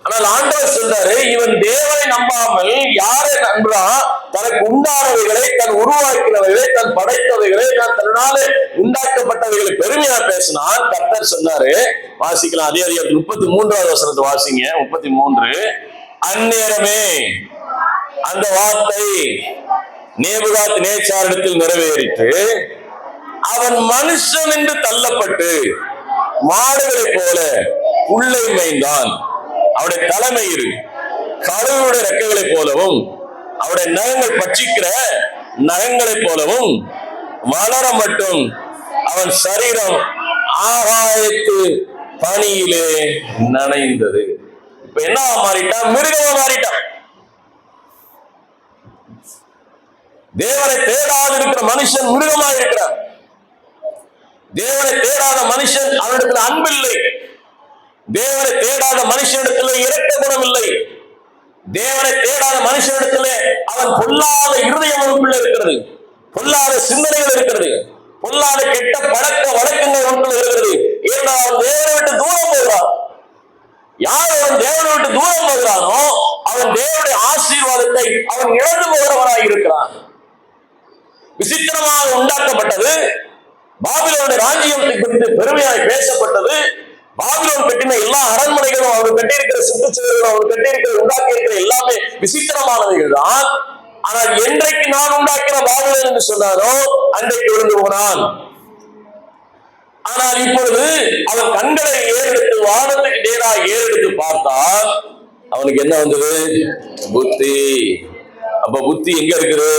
ஆனால் ஆண்டவர் சொல்றாரு, இவன் தேவனை நம்பாமல் யாரை நம்புறான்? தனக்கு உண்டானவைகளை, தன் உருவாக்கினவைகளை, தன் படைத்தவைகளை, தன்னால் உண்டாக்கப்பட்டவைகளை பெருமையா பேசினான். கர்த்தர் சொன்னாரு, வாசிக்கலாம். அதே 33வது வசனத்தை வாசிங்க. 33. அந்நேரமே அந்த வார்த்தை நேபுகாத் நேச்சாரிடத்தில் நிறைவேறிட்டு, அவன் மனுஷன் என்று தள்ளப்பட்டு மாடுகளை போல உள்ளே மேய்ந்தான். அவருடைய தலைமயிர் கழுவுடைய ரெக்கைகளை போலவும் அவருடைய நகங்கள் பட்சிக்கிற நகங்களை போலவும் வளர மட்டும் அவன் சரீரம் ஆகாயத்து பனியிலே நனைந்தது. இப்ப என்ன மாறிட்டான்? மிருகமா மாறிட்டான். தேவனை தேடாது இருக்கிற மனுஷன் மிருகமா இருக்கிறான். தேவனை தேடாத மனுஷன் அவனிடத்துல அன்பில்லை. தேவனை தேடாத மனுஷனிடத்துல இரக்க குணம் இல்லை. தேவனை தேடாத மனுஷனிடத்துல அவன் பொல்லாத இருதயம் அவனுக்குள்ள இருக்கிறது, பொல்லாத சிந்தனைகள் இருக்கிறது, பொல்லாத கெட்ட பழக்க வழக்கங்கள் அவனுக்குள்ள இருக்கிறது. ஏன்னா அவன் தேவனை விட்டு தூரம் போகிறான். யார் அவன் தேவனை விட்டு தூரம் போகிறானோ அவன் தேவனுடைய ஆசீர்வாதத்தை அவன் இழந்து போகிறவனாக இருக்கிறான். விசித்திரமாக உண்டாக்கப்பட்டது பாபிலோனுடைய ராஜ்யத்தை குறித்து பெருமையாக பேசப்பட்டது. பாபிலோன் கட்டின எல்லா அரண்மனைகளும், அவர் கட்டியிருக்கிற சுற்றுச்சூழலும், அவர் கட்டியிருக்கிற உண்டாக்கி இருக்கிற எல்லாமே விசித்திரமானவைகள் தான். ஆனால் என்றைக்கு நான் உண்டாக்கின பாபிலோன் என்று சொன்னாரோ அன்றைக்கு விழுந்து போனான். ஆனால் இப்பொழுது அவன் கண்களை ஏறெடுத்து வானத்துக்கு நேராக ஏறெடுத்து பார்த்தால் அவனுக்கு என்ன வந்தது? புத்தி. அப்ப புத்தி எங்க இருக்குது?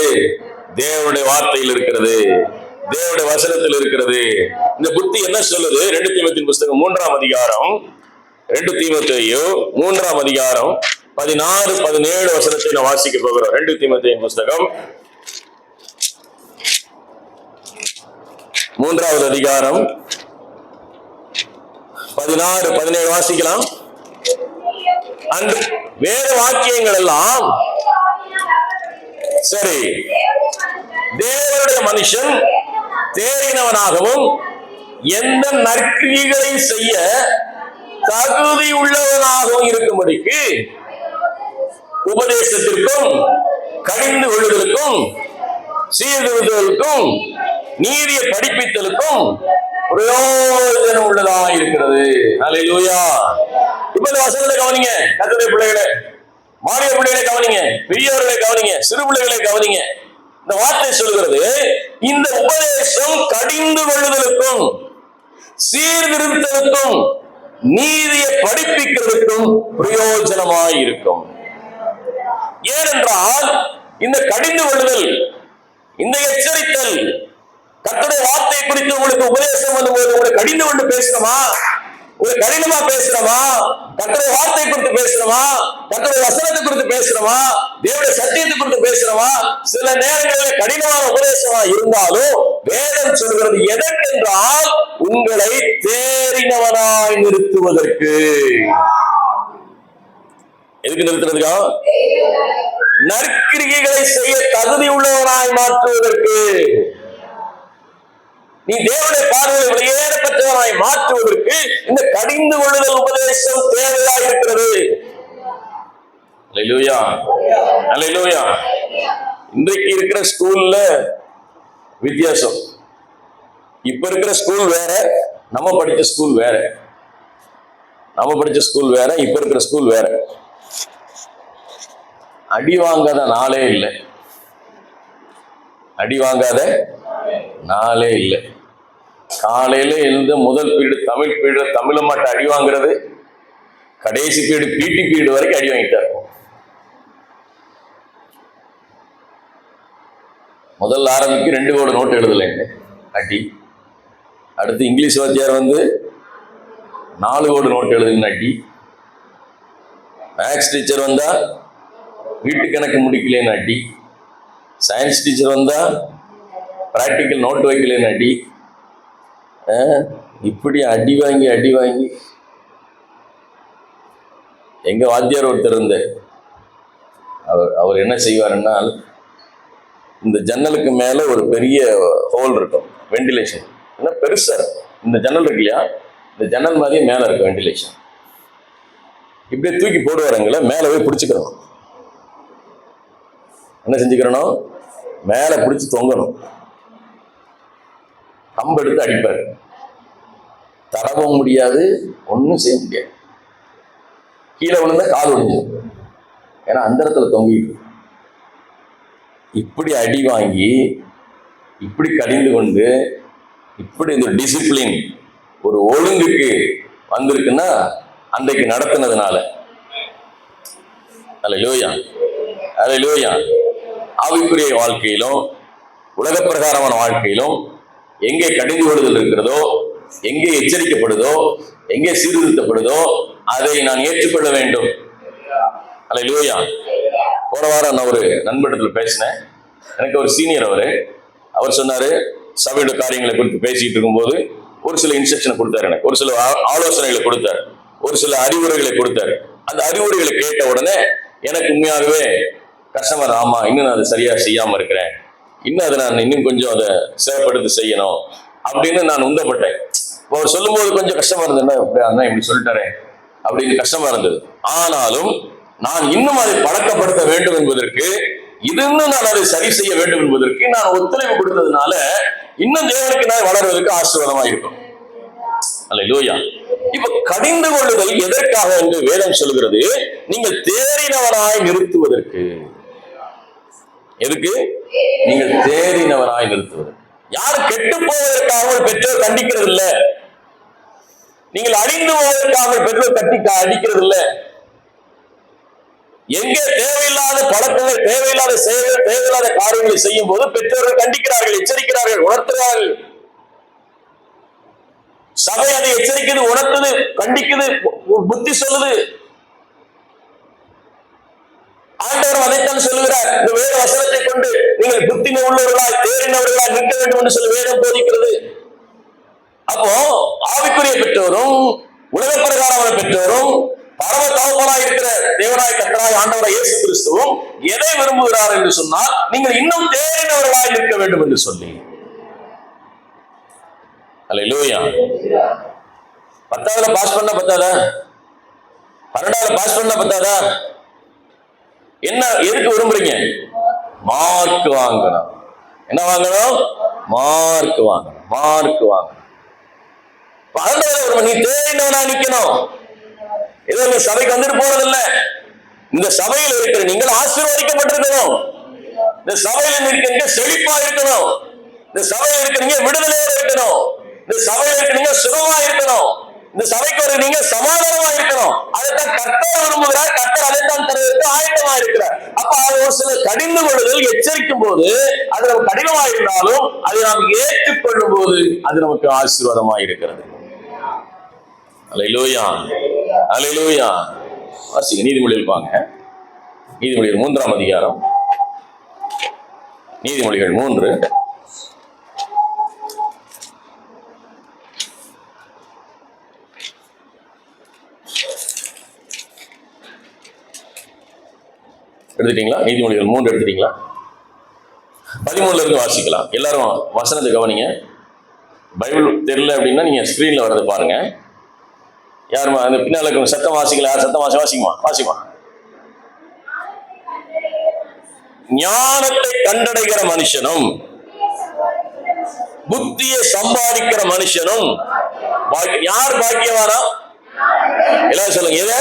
தேவனுடைய வார்த்தையில் இருக்கிறது, தேவனுடைய வசனத்தில் இருக்கிறது. இந்த புத்தி என்ன சொல்லுது? 2 தீமோத்தேயு புத்தகம் 3ஆம் அதிகாரம், 2 தீமோத்தேயு 3ஆம் அதிகாரம் 16, 17 வசனத்தை நான் வாசிக்க போகிறோம். 2 தீமோத்தேயு புத்தகம் 3ஆவது அதிகாரம் 16, 17 வாசிக்கலாம். அந்த வேத வாக்கியங்கள் எல்லாம் சரி, தேவனுடைய மனுஷன் தேறினவனாகவும் எந்த நற்கிரிகளை செய்ய தகுதி உள்ளவனாகவும் இருக்கும்படிக்கு உபதேசத்திற்கும் கடிந்து கொள்ளுதலுக்கும் சீர்திருத்தலுக்கும் நீதியை படிப்பித்தலுக்கும் பிரயோஜனம் உள்ளதா இருக்கிறது. அல்லேலூயா. இப்ப இந்த வசனத்தை கவனிங்க. கர்த்தருடைய பிள்ளைகளே, மாறிய பிள்ளைகளை கவனிங்க, பெரியவர்களை கவனிங்க, சிறு பிள்ளைகளை கவனிங்க. இந்த வார்த்தை சொல்கிறது, இந்த உபதேசம் கடிந்து கொள்ளுதலுக்கும் சீர்திருத்தலுக்கும் நீதியை படிப்பிக்கிறதுக்கும் பிரயோஜனமாய் இருக்கும். ஏனென்றால் இந்த கடிந்து கொள்ளுதல், இந்த எச்சரித்தல், கர்த்தருடைய வார்த்தை குறித்து உங்களுக்கு உபதேசம் பண்ணும்போது உங்களுக்கு கடிந்து கொண்டு பேசுறோமா, உங்களுக்கு கடினமா பேசுறோமா, கர்த்தருடைய வார்த்தை குறித்து பேசுறோமா, கர்த்தருடைய வசனத்தை குறித்து பேசுறோமா, தேவனுடைய சத்தியத்தை குறித்து பேசுறோமா? சில நேரங்களில் கடினமான உபதேசமா இருந்தாலும் வேதம் சொல்கிறது எதற்கென்றால் உங்களை தேறினவனாய் நிறுத்துவதற்கு. எதுக்கு நிறுத்துறதுக்கா? நற்கிரிகைகளை செய்ய தகுதி உள்ளவனாய் மாற்றுவதற்கு. நீ தேவனுடைய பார்வையில் வெளியேறப்பட்டவனாய் மாற்றுவதற்கு இந்த கடிந்து கொள்ளுதல் உபதேசம் தேவையாக இருக்கிறது. அல்லேலூயா, அல்லேலூயா. இன்றைக்கு இருக்கிற ஸ்கூல்ல வித்தியாசம். இப்ப இருக்கிற ஸ்கூல் வேற, நம்ம படிச்ச ஸ்கூல் வேற. நம்ம படிச்ச ஸ்கூல் வேற, இப்ப இருக்கிற ஸ்கூல் வேற. அடி வாங்காத நாளே இல்லை, அடி வாங்காத நாளே இல்லை. காலையில எழுந்த முதல் பீரியடு தமிழ் பீரியட் தமிழ மாட்ட அடி வாங்குறது, கடைசி பீரியடு பிடி பீரியட் வரைக்கும் அடி வாங்கிட்டார். முதல்ல ஆரம்பிக்கு 2 கோடு நோட்டு எழுதலைங்க அடி. அடுத்து இங்கிலீஷ் வாத்தியார் வந்து 4 கோடு நோட்டு எழுதுன்னு அடி. மேக்ஸ் டீச்சர் வந்தா வீட்டு கணக்கு முடிக்கலன்னு அடி. சயின்ஸ் டீச்சர் வந்தா பிராக்டிக்கல் நோட்டு வைக்கலன்னு அடி. இப்படி அடி வாங்கி அடி வாங்கி எங்க வாத்தியார் ஒருத்தர் இருந்த அவர் என்ன செய்வாருன்னா, இந்த ஜன்னலுக்கு மேல ஒரு பெரிய ஹோல் இருக்கும், வெண்டிலேஷன் என்ன பெருசா. இந்த ஜன்னல் இருக்கு இல்லையா, இந்த ஜன்னல் மாதிரியே மேல இருக்கும் வெண்டிலேஷன். இப்படியே தூக்கி போடுவாருங்கள, மேல போய் பிடிச்சிக்கிறோம். என்ன செஞ்சுக்கிறணும்? மேல பிடிச்சி தொங்கணும். கம்பு எடுத்து அடிப்பாரு. தடவும் முடியாது, ஒன்றும் செய்ய முடியாது. கீழே விழுந்தா கால் ஒடிஞ்சிடும், ஏன்னா அந்த இடத்துல தொங்கிட்டு. இப்படி அடி வாங்கி, இப்படி கடிந்து கொண்டு, இப்படி இந்த டிசிப்ளின் ஒரு ஒழுங்குக்கு வந்திருக்குன்னா அன்றைக்கு நடத்தினதுனால. அல்லேலூயா, அல்லேலூயா. ஆவிக்குரிய வாழ்க்கையிலும் உலக பிரகாரமான வாழ்க்கையிலும் எங்கே கடிந்து கொள்ளுதல் இருக்கிறதோ, எங்கே எச்சரிக்கப்படுதோ, எங்கே சீர்திருத்தப்படுதோ அதை நான் ஏற்றுக்கொள்ள வேண்டும். அல்லேலூயா. போன வாரம் நான் ஒரு நண்பரிடத்தில் பேசினேன். எனக்கு ஒரு சீனியர் அவர் சொன்னாரு, சபையோட காரியங்களை குறித்து பேசிட்டு இருக்கும்போது ஒரு சில இன்ஸ்ட்ரக்ஷனை கொடுத்தாரு, எனக்கு ஒரு சில ஆலோசனைகளை கொடுத்தாரு, ஒரு சில அறிவுரைகளை கொடுத்தாரு. அந்த அறிவுரைகளை கேட்ட உடனே எனக்கு உண்மையாகவே கஷ்டமா, ஆமா இன்னும் நான் அதை சரியா செய்யாம இருக்கிறேன், இன்னும் அதை நான் இன்னும் கொஞ்சம் அதை சிறப்படுத்தி செய்யணும் அப்படின்னு நான் உந்தப்பட்டேன். அவர் சொல்லும் போது கொஞ்சம் கஷ்டமா இருந்தது, இப்படி சொல்லிட்டாரே அப்படின்னு கஷ்டமா இருந்தது. ஆனாலும் நான் இன்னும் அதை பழக்கப்படுத்த வேண்டும் என்பதற்கு, இன்னும் நான் அதை சரி செய்ய வேண்டும் என்பதற்கு நான் ஒத்துழைப்பு கொடுத்ததுனால இன்னும் தேவனுக்கு நான் வளர்வதற்கு ஆசீர்வாதமா இருக்கும். அல்லேலூயா. இப்ப கடிந்து கொள்ளுதல் எதற்காக என்று வேதம் சொல்கிறது? நீங்கள் தேறினவராய் நிறுத்துவதற்கு. எதுக்கு? நீங்கள் தேறினவராய் நிறுத்துவது. யாரும் கெட்டு போவதற்காக பெற்றோர் கண்டிக்கிறது இல்ல. நீங்கள் அழிந்து போவதற்காக பெற்றோர் அடிக்கிறது இல்ல. எங்கே தேவையில்லாத பழக்கங்கள், தேவையில்லாத செயல்கள், தேவையில்லாத காரியங்களை செய்யும் போது பெற்றோர்கள் கண்டிக்கிறார்கள், எச்சரிக்கிறார்கள், உணர்த்துகிறார்கள். சபை அதை எச்சரிக்குது, உணர்த்துது, கண்டிக்குது, புத்தி சொல்லுது. ஆண்டவர் அதைத்தான் சொல்லுகிறார். இந்த வேத வசனத்தை கொண்டு நீங்கள் புத்திமை உள்ளவர்களாய் தேறினவர்களாய் நிற்க வேண்டும் என்று சொல்லி வேதம் போதிக்கிறது. அப்போ ஆவிக்குரிய பெற்றோரும் உலக பிரகாரமான பெற்றோரும் பரம தகப்பனாய் இருக்கிற தேவனாய் கர்த்தராய் ஆண்டவராய் இயேசு கிறிஸ்துவும் எதை விரும்புகிறார் என்று சொன்னால் நீங்கள் இன்னும் தேறினவர்களாய் நிற்க வேண்டும் என்று சொல்லி. அல்லேலூயா. 10வது பாஸ் பண்ண பத்தாதா? 12வது பாஸ் பண்ண பத்தாதா? என்ன எதுக்கு விரும்புறீங்க? மார்க் வாங்கணும். என்ன வாங்கணும்? மார்க் வாங்கணும். மார்க் வாங்கணும். நீ தேறினவனா நிக்கணும். ஏதோ நீ சபைக்கு வந்துட்டு போறதில்லை. இந்த சபையில் இருக்கிற நீங்கள் ஆசீர்வதிக்கப்பட்டிருக்கணும். இந்த சபையில் இருக்கிறீங்க செழிப்பா இருக்கணும். இந்த சபையில் இருக்கிறீங்க விடுதலையோட இருக்கணும். இந்த சபையில் இருக்கிறீங்க சுகமா இருக்கணும். இந்த சபைக்கு ஒரு நீங்க சமாதானமா இருக்கணும். அதைத்தான் கர்த்தர் விரும்புகிறார். கர்த்தர் அதைத்தான் தருவதற்கு ஆயத்தமா இருக்கிறார். அப்ப அது ஒரு சில கடிந்து கொள்ளுதல் எச்சரிக்கும் போது அது நமக்கு கடினமா இருந்தாலும் அதை நாம் ஏற்றுக்கொள்ளும் போது அது நமக்கு ஆசீர்வாதமா இருக்கிறது. அல்லேலூயா, அல்லேலூயா. வாசிங்க, நீதிமொழிகள் பாங்க. நீதிமொழிகள் 3ஆம் அதிகாரம். நீதிமொழிகள் 3. எடுத்துட்டீங்களா? நீதிமொழிகள் 3 எடுத்துட்டீங்களா? 13 இருந்து வாசிக்கலாம். எல்லாரும் வசனத்தை கவனிங்க. பைபிள் தெரியல அப்படின்னா நீங்க ஸ்கிரீன்ல வரது பாருங்க. யாருமா அந்த பின்னால சத்தம் வாசிக்கல? சத்தம் வாசிக்குமா? வாசிக்குமா? ஞானத்தை கண்டடைகிற மனுஷனும் புத்தியை சம்பாதிக்கிற மனுஷனும் யார் பாக்கியவானா? எல்லாரும் சொல்லுங்க. எதை?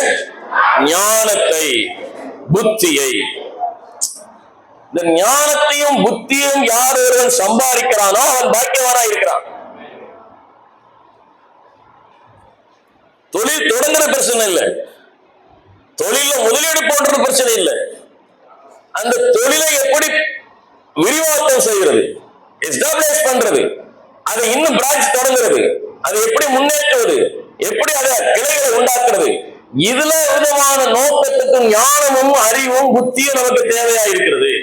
ஞானத்தை, புத்தியை. இந்த ஞானத்தையும் புத்தியும் யார் ஒருவன் சம்பாதிக்கிறானோ அவன் பாக்கியவானா இருக்கிறான். தொழில் தொடங்குற பிரச்சனை இல்லை, தொழில முதலீடு போடுறது பிரச்சனை இல்லை. அந்த தொழிலை எப்படி விரிவாக்கம் செய்கிறது, எஸ்டாப்ளிஷ் பண்றது, அதை இன்னும் பிரான்ச் தொடங்குறது, அதை எப்படி முன்னேற்றுவது, எப்படி அதை கிளைகளை உண்டாக்குறது, இதுல விதமான நோக்கத்துக்கும் ஞானமும் அறிவும் புத்தியும் நமக்கு தேவையா இருக்கிறது.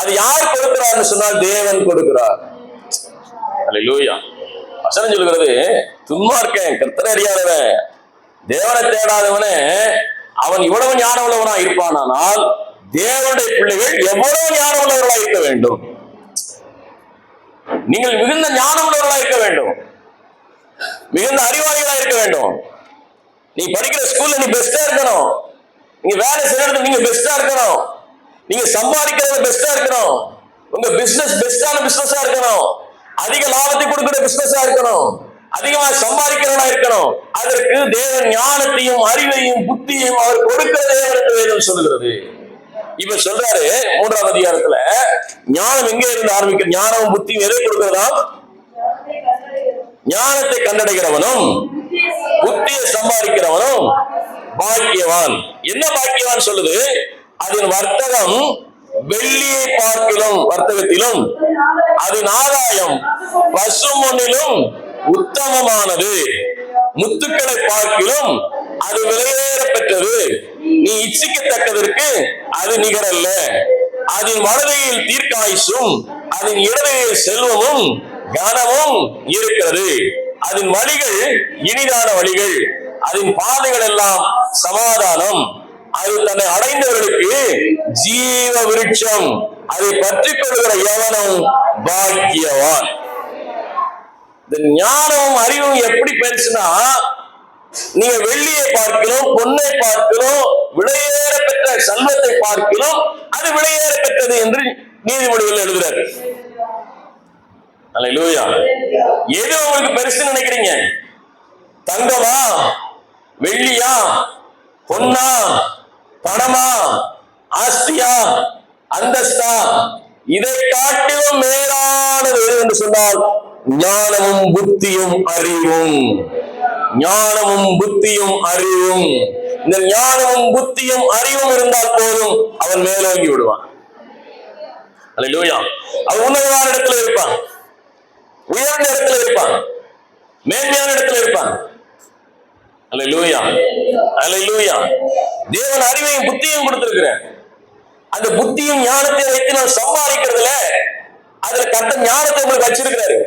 அது யார் கொடுக்கிறார்னு சொன்னால் தேவன் கொடுக்கிறார். அல்லேலூயா. வசனம் சொல்லுகிறது, துன்மார்க்கன், கர்த்தரை அறியாதவன், தேவனை தேடாதவனே அவன் இவ்வளவு ஞானம் உள்ளவனா இருப்பானால் தேவனுடைய பிள்ளைகள் எவ்வளவு ஞானம் உள்ளவர்களா இருக்க வேண்டும். நீங்கள் மிகுந்த ஞானம் உள்ளவர்களா இருக்க வேண்டும், மிகுந்த அறிவாளிகளா இருக்க வேண்டும். நீ படிக்கிற ஸ்கூல்ல நீ பெஸ்டா இருக்கணும். நீங்க வேலை செய்யறது நீங்க பெஸ்டா இருக்கணும். நீங்க சம்பாதிக்கிறது பெஸ்டா இருக்கணும். உங்க பிசினஸ் பெஸ்டான பிசினஸா இருக்கணும். அதிக லாபத்தை கொடுக்கிற பிசினஸா இருக்கணும். அதிகமா சம்பாதிக்கிறவனா இருக்கணும். அதற்கு தேவன் ஞானத்தையும் அறிவையும் புத்தியையும் அவர் கொடுக்கிற தேவன் என்று வேதம் சொல்லுகிறது. இப்ப சொல்றாரு 3ஆம் அதிகாரத்துல ஞானம் எங்க இருந்து ஆரம்பிக்கிற? ஞானமும் புத்தியும் எதை கொடுக்கிறதா? ஞானத்தை கண்டடைகிறவனும் புத்தியை சம்பாதிக்கிறவனும் பாக்கியவான். என்ன பாக்கியவான் சொல்லுது? அதன் வர்த்தகம் வெள்ளியை பார்க்கிலும் வர்த்தகத்திலும் அதன் ஆதாயம் பசுமொன்னிலும் உத்தமமானது, முத்துக்களை பார்க்கிலும் அது விலையேற பெற்றது, நீ இச்சிக்கத்தக்கதற்கு அது நிகரல்ல. அதன் வலதையில் தீர்க்காயுசும் அதன் இடதையில் செல்வமும் கனமும் இருக்கிறது. அதன் வழிகள் இனிதான வழிகள், அதன் பாதைகள் எல்லாம் சமாதானம். அது தன்னை அடைந்தவர்களுக்கு ஜீவ விருட்சம், அதை பற்றி கொள்கிற எவனும் பாக்கியவான். இந்த ஞானமும் அறிவும் எப்படி பெருசுனா, நீங்க வெள்ளியை பார்க்கிறோம், பொன்னை பார்க்கிறோம், விலையேற பெற்ற செல்வத்தை பார்க்கிறோம், அது விலையேற பெற்றது என்று நீதிமொழிகள் எழுதுறாரு. அல்லேலூயா. எது உங்களுக்கு பெருசுன்னு நினைக்கிறீங்க? தங்கமா, வெள்ளியா, பொன்னா, பணமா, ஆஸ்தியா, அந்தஸ்தா. இதை காட்டிலும் மேலானது எது என்று சொன்னால் ஞானமும் புத்தியும் அறிவும். ஞானமும் புத்தியும் அறிவும். இந்த ஞானமும் புத்தியும் அறிவும் இருந்தால் போதும், அவன் மேலோங்கி விடுவான். அல்லேலூயா. அவன் உன்னதமான இடத்துல இருப்பான், உயர்ந்த இடத்துல இருப்பான், மேன்மையான இடத்துல இருப்பான். அல்லேலூயா, அல்லேலூயா. தேவன் அறிவையும் புத்தியும் கொடுத்திருக்கிறார். அந்த புத்தியும் ஞானத்தை வைத்து நாம் சம்பாதிக்கிறதுல அதுல கர்த்தர் ஞானத்தை உங்களுக்கு வச்சிருக்கிறாரு.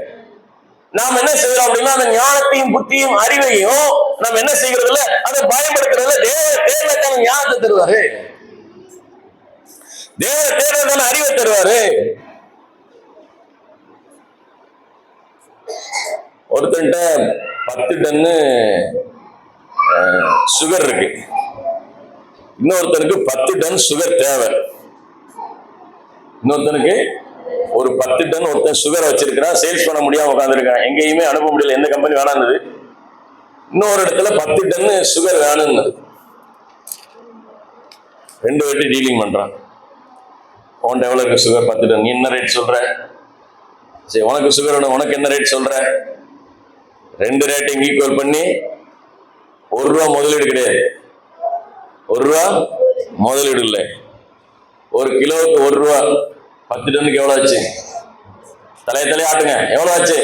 நாம் என்ன செய்யறோம் அப்படின்னா, அந்த ஞானத்தையும் புத்தியும் அறிவையும் நாம் என்ன செய்யறதுல அதை பயன்படுத்துறதுல தேவனுக்கான ஞானத்தை தருவாரு, தேவனுக்கான அறிவை தருவாரு. ஒருத்தன்ட்ட 10 டன்னு சுகர் இருக்கு, இன்னொருத்தனுக்கு 10 டன் சுகர் தேவை. இன்னொருத்தனுக்கு ஒரு 10 டன் ஒருத்தன் சுகர் வச்சிருக்கிறான், சேல்ஸ் பண்ண முடியாம உட்காந்துருக்கான், எங்கேயுமே அனுப்ப முடியல, எந்த கம்பெனி வேணான்னு. இன்னொரு இடத்துல 10 டன் சுகர் வேணும்னு 2 பேர்ட்டு டீலிங் பண்றான். உன்ட்ட எவ்வளவு இருக்கு சுகர்? 10 டன். நீ என்ன ரேட் சொல்ற? சரி, உனக்கு சுகர் வேணும், உனக்கு என்ன ரேட் சொல்ற? 2 ரேட்டையும் ஈக்குவல் பண்ணி 1 ரூபா முதலீடு கிடையாது, 1 ரூபா முதலீடு இல்லை. 1 கிலோவுக்கு 1 ரூபா, 10 டன்னுக்கு எவ்வளவு ஆச்சு? தலையை ஆட்டுங்க, எவ்வளவு ஆச்சு?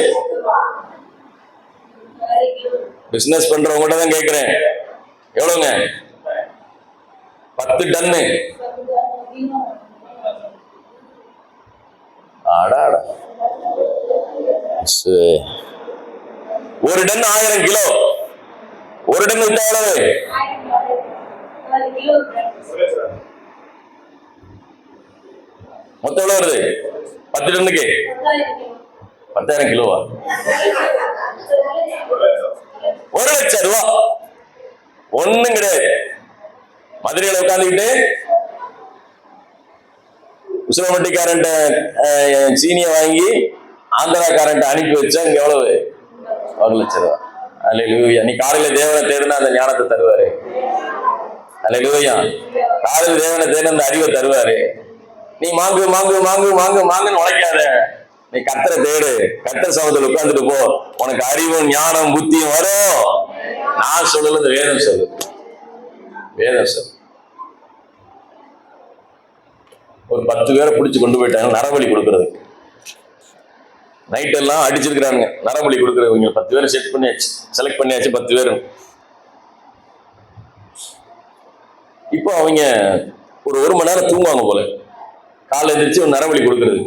பிசினஸ் பண்றவங்ககிட்ட தான் கேட்கிறேன், எவ்வளவுங்க? 10 டன்னு. ஆடாடா, 1 டன் 1000 கிலோ. 1 டன் வித்தா எவ்வளவு? மொத்தம் எவ்வளவு வருது? 10 டன்னுக்கு 10,000 கிலோவா? 1 லட்சம் ரூபா. ஒண்ணும் கிடையாது. மதுரையில உட்காந்துக்கிட்டு உசிலம்பட்டிக்காரன்ட்ட சீனியை வாங்கி ஆந்திராக்காரன்ட்ட அனுப்பி வச்சா இங்க எவ்வளவு? 1 லட்சம் ரூபா. அல்லேலூயா. நீ காலையில தேவனை தேடினா அந்த ஞானத்தை தருவாரு. அல்லேலூயா. காலையில தேவனை தேடின அந்த அறிவை தருவாரு. நீ மாங்கு மாங்கு மாங்கு மாங்கு மாங்குன்னு உழைக்காத, நீ கர்த்தரை தேடு, கர்த்தர் சமூகத்தில் உட்கார்ந்துட்டு போ, உனக்கு அறிவும் ஞானம் புத்தியும் வரும். நான் சொல்லல, வேதம் சொல்லு, வேதம் சொல்லு. ஒரு 10 பேரை பிடிச்சு கொண்டு போயிட்டாங்க நரபலி கொடுக்கறதுக்கு. நைட் எல்லாம் அடிச்சிருக்கிறாங்க நரபலி கொடுக்கறவங்க. 10 பேரை செட் பண்ணியாச்சு, செலக்ட் பண்ணியாச்சு 10 பேர். இப்போ அவங்க ஒரு மணி நேரம் தூங்குவாங்க போல. காலை எந்திரிச்சு ஒரு நரபலி கொடுக்கறது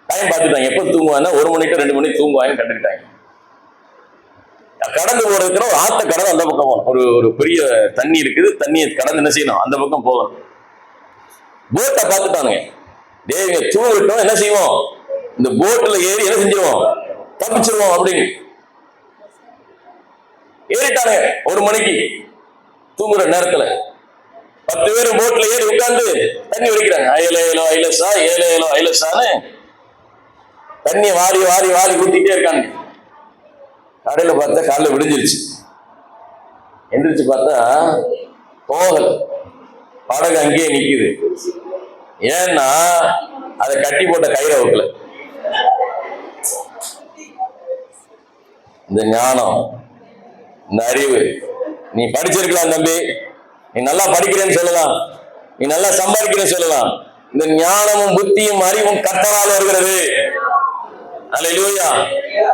டைம் பார்த்துட்டாங்க. எப்போ தூங்குவாங்கன்னா 1 மணி to 2 மணி தூங்குவாங்க கண்டுக்கிட்டாங்க. கடந்து போறதுக்கு ஒரு ஆத்த கடந்து அந்த பக்கம் போகணும். ஒரு பெரிய தண்ணி இருக்குது, தண்ணியை கடந்து என்ன செய்யணும், அந்த பக்கம் போகணும். போட்டை பார்த்துட்டானுங்க. டேய் தூங்கிட்டோம், என்ன செய்வோம், இந்த போட்ல ஏறி என்ன செஞ்சிருவோம், தப்பிச்சிருவோம் அப்படின்னு ஏறிட்டானுங்க. 1 மணிக்கு தூங்குற நேரத்துல 10 பேர் போட்ல ஏறி உட்கார்ந்து தண்ணி வடிக்கிறாங்க. ஐலோ ஐலசா, ஏழோ ஐலசான்னு தண்ணியை வாரி வாரி வாரி ஊத்திட்டே இருக்காங்க. கடையில பார்த்தா காலைல விடிஞ்சிருச்சு. எந்திரிச்சு பார்த்தா போகல, படகு அங்கேயே நிக்குது. ஏன்னா அதை கட்டி போட்ட கயிறை வைக்கல. இந்த ஞானம், இந்த அறிவு, நீ படிச்சிருக்கலாம் தம்பி, நீ நல்லா படிக்கிறேன்னு சொல்லலாம், நீ நல்லா சம்பாதிக்கிறேன்னு சொல்லலாம். இந்த ஞானமும் புத்தியும் அறிவும் கர்த்தரால் வருகிறது. அல்லேலூயா.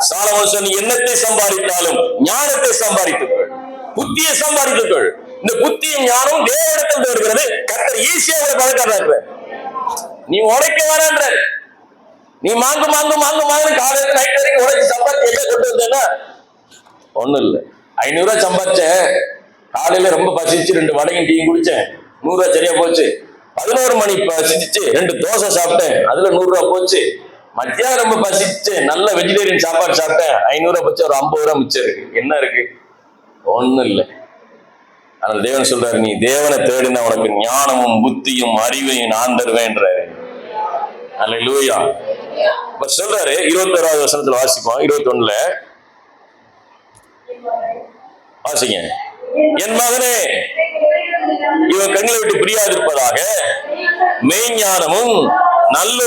சாலமோன் சொன்ன, எண்ணத்தை சம்பாதித்தாலும் ஞானத்தை சம்பாதித்துக்கள், புத்தியை சம்பாதித்துக்கள். இந்த புத்தியும் ஞானமும் தேவனிடத்தில் வருகிறது. கர்த்தர் ஈஸியா பழக்கிறார். நீ உழைக்க வேணான்ற, நீ மாங்கு மாங்கு மாங்கு மாங்கு காலையில நைட் வரைக்கும் உழைச்சு சம்பாதிச்சு கொண்டு வந்தேன்னா ஒண்ணும் இல்லை. 500 ரூபாய் சம்பாதிச்சேன், காலையில ரொம்ப பசிச்சு 2 வடையும் டீயும் குடிச்சேன், 100 ரூபாய் சரியா போச்சு. 11 மணி பசிச்சு 2 தோசை சாப்பிட்டேன், அதுல 100 ரூபாய் போச்சு. மத்தியானம் ரொம்ப பசிச்சு நல்ல வெஜிடேரியன் சாப்பாடு சாப்பிட்டேன், 500 ரூபாய் போச்சு, ஒரு 50 ரூபாய் மிச்சம் இருக்கு. என்ன இருக்கு? ஒண்ணும் இல்லை. ஆனால் தேவன் சொல்றாரு, நீ தேவனை தேடினா உனக்கு ஞானமும் புத்தியும் அறிவையும் நான் தருவேன்றாரு. அல்லேலூயா. இப்ப சொல்றாரு 21வது வசனத்துல வாசிப்போம். 21ல வாசிங்க. என் மகனே, இவன் கண்களை விட்டு பிரியாதிருப்பதாக மெய்ஞானமும் நல்ல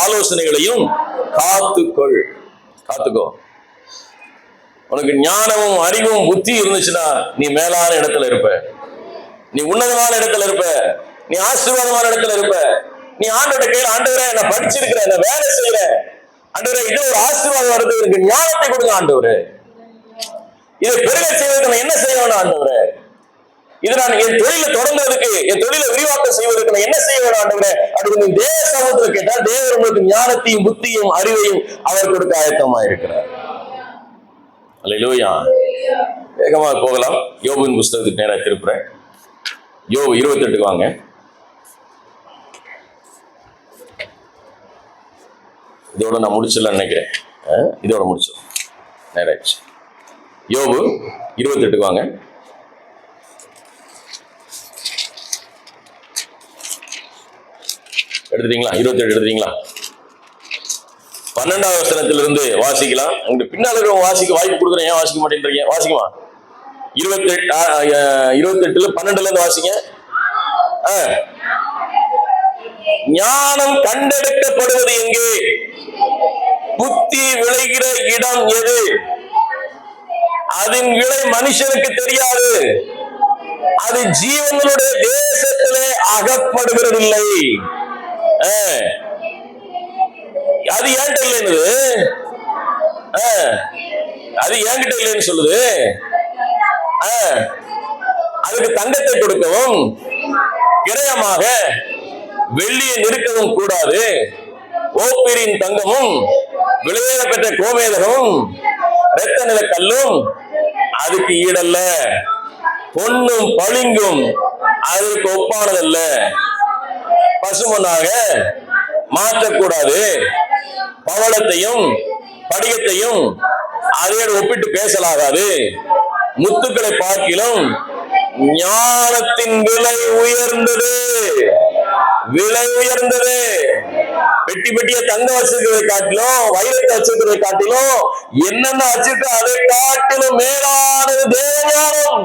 ஆலோசனைகளையும் காத்துக்கோ. உனக்கு ஞானமும் அறிவும் புத்தி இருந்துச்சுன்னா நீ மேலான இடத்துல இருப்ப, நீ உன்னதமான இடத்துல இருப்ப, நீ ஆசீர்வாதமான இடத்துல இருப்ப. நீ ஆண்டவருடைய கையில், ஆண்டவரே நான் படிச்சிருக்கிறேன், நான் வேலை செய்யறேன், ஆண்டவரே இது ஒரு ஆசீர்வாதம் வருது, எனக்கு ஞானத்தை கொடுங்க ஆண்டவரே, இதை பெருக செய்வதற்கு நான் என்ன செய்ய வேணும் ஆண்டவரே, இது நான் என் தொழிலை தொடங்குறதுக்கு, என் தொழிலை விரிவாக்கம் செய்வதற்கு நான் என்ன செய்ய வேணும் ஆண்டவரே அப்படின்னு நீ தேவ சமூகத்தில் கேட்டால் தேவர் உங்களுக்கு ஞானத்தையும் புத்தியும் அறிவையும் அவர் கொடுக்க ஆயத்தமா இருக்கிறார். அல்லேலூயா. வேகமாக போகலாம். யோபுவின் புஸ்தகத்துக்கு நேராக திருப்புறேன். யோபு 28 வாங்க. இதோட நான் முடிச்சிடலாம் நினைக்கிறேன். இதோட முடிச்சோம், நேராச்சு. யோபு 28 வாங்க. எடுத்துட்டீங்களா? 27 எடுத்துட்டீங்களா? 12வது வசனத்திலிருந்து வாசிக்கலாம். உங்களுக்கு பின்னால வாசிக்க வாய்ப்பு கொடுக்குறேன். ஏன் வாசிக்க மாட்டேன்றீங்க? வாசிக்குமா? 28 12ல இருந்து வாசிங்க. ஞானம் கண்டெடுக்கப்படுவது எங்கே? புத்தி விளைகிற இடம் எது? அதன் விலை மனுஷனுக்கு தெரியாது. அது ஜீவனுடைய தேசத்திலே அகப்படுகிறதில்லை. அது என்கிட்ட இல்லைன்னு, அது என்கிட்ட இல்லைன்னு சொல்லுது. அதுக்கு தங்கத்தை கொடுக்கவும் கிரயமாக வெள்ளியை நிறுக்கவும் கூடாது. ஓப்பீரின் தங்கமும் விலையேற பெற்ற கோமேதகமும் இரத்த நில கல்லும் அதுக்கு ஈடல்ல. பொன்னும் பளிங்கும் அதற்கு ஒப்பானதல்ல. பசுமனாக மாற்றக்கூடாது. பவளத்தையும் படிகத்தையும் அதோடு ஒப்பிட்டு பேசலாகாது. முத்துக்களை பார்க்கிலும் ஞானத்தின் விலை உயர்ந்தது. விலை உயர்ந்தது. பெட்டி பெட்டிய தங்கம் வச்சிருக்கிறதை காட்டிலும், வைரத்தை வச்சிருக்கிறதை காட்டிலும், என்னென்ன வச்சிருக்க அதை காட்டிலும் மேலானது தேவஞானம்.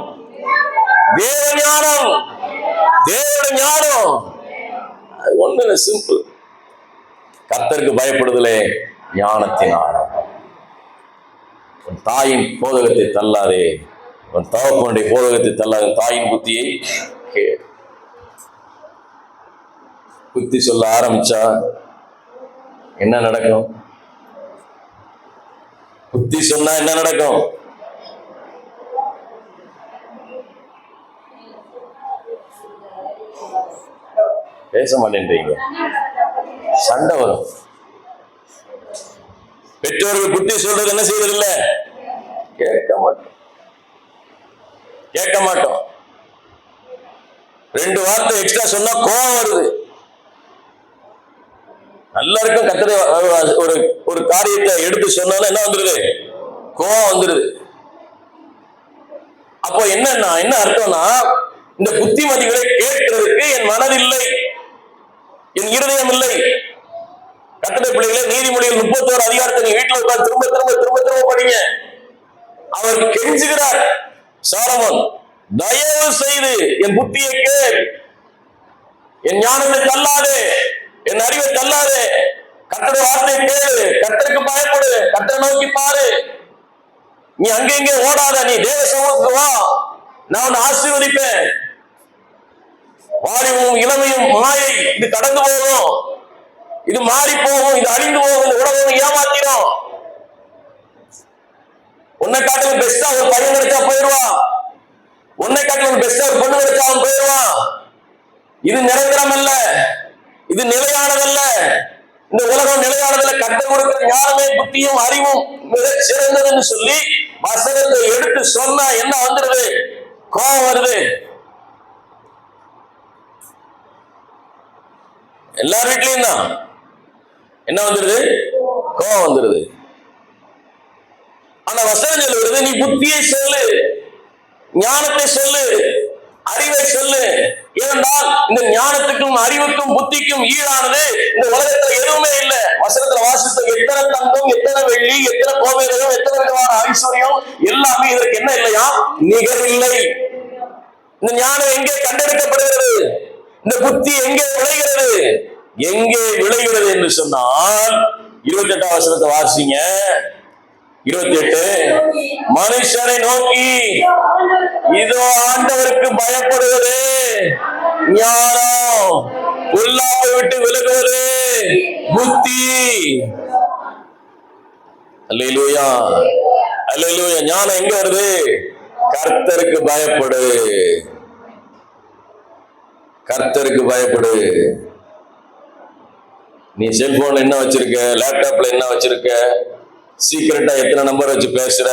தேவஞானம், தேவனுடைய ஞானம். அது ஒண்ணு சிம்பிள். கர்த்தருக்கு பயப்படுதலே ஞானத்தினால். உன் தாயின் போதகத்தை தள்ளாதே, உன் தகப்பனுடைய போதகத்தை தள்ளாதே. தாயின் புத்தியை கேள். புத்தி சொல்ல ஆரம்பிச்சா என்ன நடக்கும்? புத்தி சொன்னா என்ன நடக்கும்? பேச மாட்டேன்றீங்க, சண்டை வரும். பெற்றோர்கள் புத்தி சொல்றது என்ன செய்யறது இல்ல, கேட்க மாட்டோம். 2 வார்த்தை எக்ஸ்ட்ரா சொன்னா கோபம் வருது. நல்லா இருக்கும். கத்தரை ஒரு காரியத்தை எடுத்து சொன்னாலும் என்ன வந்துருது? கோபம் வந்துருது. அப்போ என்ன அர்த்தம்னா, இந்த புத்திமதிகளை கேட்கிறதுக்கு என் மனதில்லை, என் இருதயம் இல்லை. கட்டளை பிள்ளைகளை நீதிமொழிகள் 31 அதிகாரத்தை நீ வீட்டில் உட்கார்ந்து திரும்ப திரும்ப திரும்ப திரும்ப படிங்க. அவர் கெஞ்சுகிறார் சாலமோன், தயவு செய்து என் புத்தியை கேள், என் ஞானத்தை தள்ளாதே, என் அறிவை தள்ளாதே, கர்த்தருடைய வார்த்தையை கேளு, கர்த்தருக்கு பயப்படு, கர்த்தரை நோக்கி பாரு. நீ அங்கே ஓடாத, நீ தேவ சமூகத்துக்கு வா, நான் உன்னை ஆசீர்வதிப்பேன். வாலிபமும் இளமையும் மாயை, இது கடந்து போகும், இது மாறி போகும், இது அழிந்து போகும், இந்த உலகம் ஏமாத்திடும். உன்னை காட்டிலும் பெஸ்டா ஒரு பையன் கிடைச்சா போயிடுவான், உன்னை காட்டிலும் பெஸ்டா ஒரு பொண்ணு கிடைச்சா அவன் போயிடுவான். இது நிரந்தரம் அல்ல, இது நிலையானதல்ல. இந்த உலகம் நிலையானதல்ல. கர்த்தர் கொடுக்கிற ஞானமே புத்தியும் அறிவும் மிக சிறந்ததுன்னு சொல்லி வசனத்தை எடுத்து சொன்னா என்ன வந்துருது? கோபம் வருது. எல்லார் வீட்லயும் தான் என்ன வந்துருது? கோபம் வந்துருது. ஆனா வசனம் சொல்லுகிறது, நீ புத்தியை சொல்லு, ஞானத்தை சொல்லு, அறிவை சொல்லு. ஏனென்றால் இந்த ஞானத்துக்கும் அறிவுக்கும் புத்திக்கும் ஈடானது இந்த உலகத்துல எதுவுமே இல்லை. வசனத்துல வாசித்த எத்தனை தங்கம், எத்தனை வெள்ளி, எத்தனை கோமேதகம், எத்தனை விதமான ஐஸ்வர்யம் எல்லாமே இதற்கு என்ன இல்லையா? நிகர் இல்லை. இந்த ஞானம் எங்கே கண்டெடுக்கப்படுகிறது? இந்த புத்தி எங்கே விளைகிறது? எங்கே விளைகிறது என்று சொன்னால் 28 வசனத்தை வாசிங்க. 28 மனுஷனை நோக்கி இதோ ஆண்டவருக்கு பயப்படுவது ஞானம், பொல்லாப்பை விட்டு விலகுவது புத்தி. அல்லேலூயா, அல்லேலூயா. ஞானம் எங்க வருது? கர்த்தருக்கு பயப்படு, கர்த்தருக்கு பயப்படு. நீ செல்போன்ல என்ன வச்சிருக்க, லேப்டாப்ல என்ன வச்சிருக்க, சீக்கிரட்டா எத்தனை நம்பர் வச்சு பேசுற,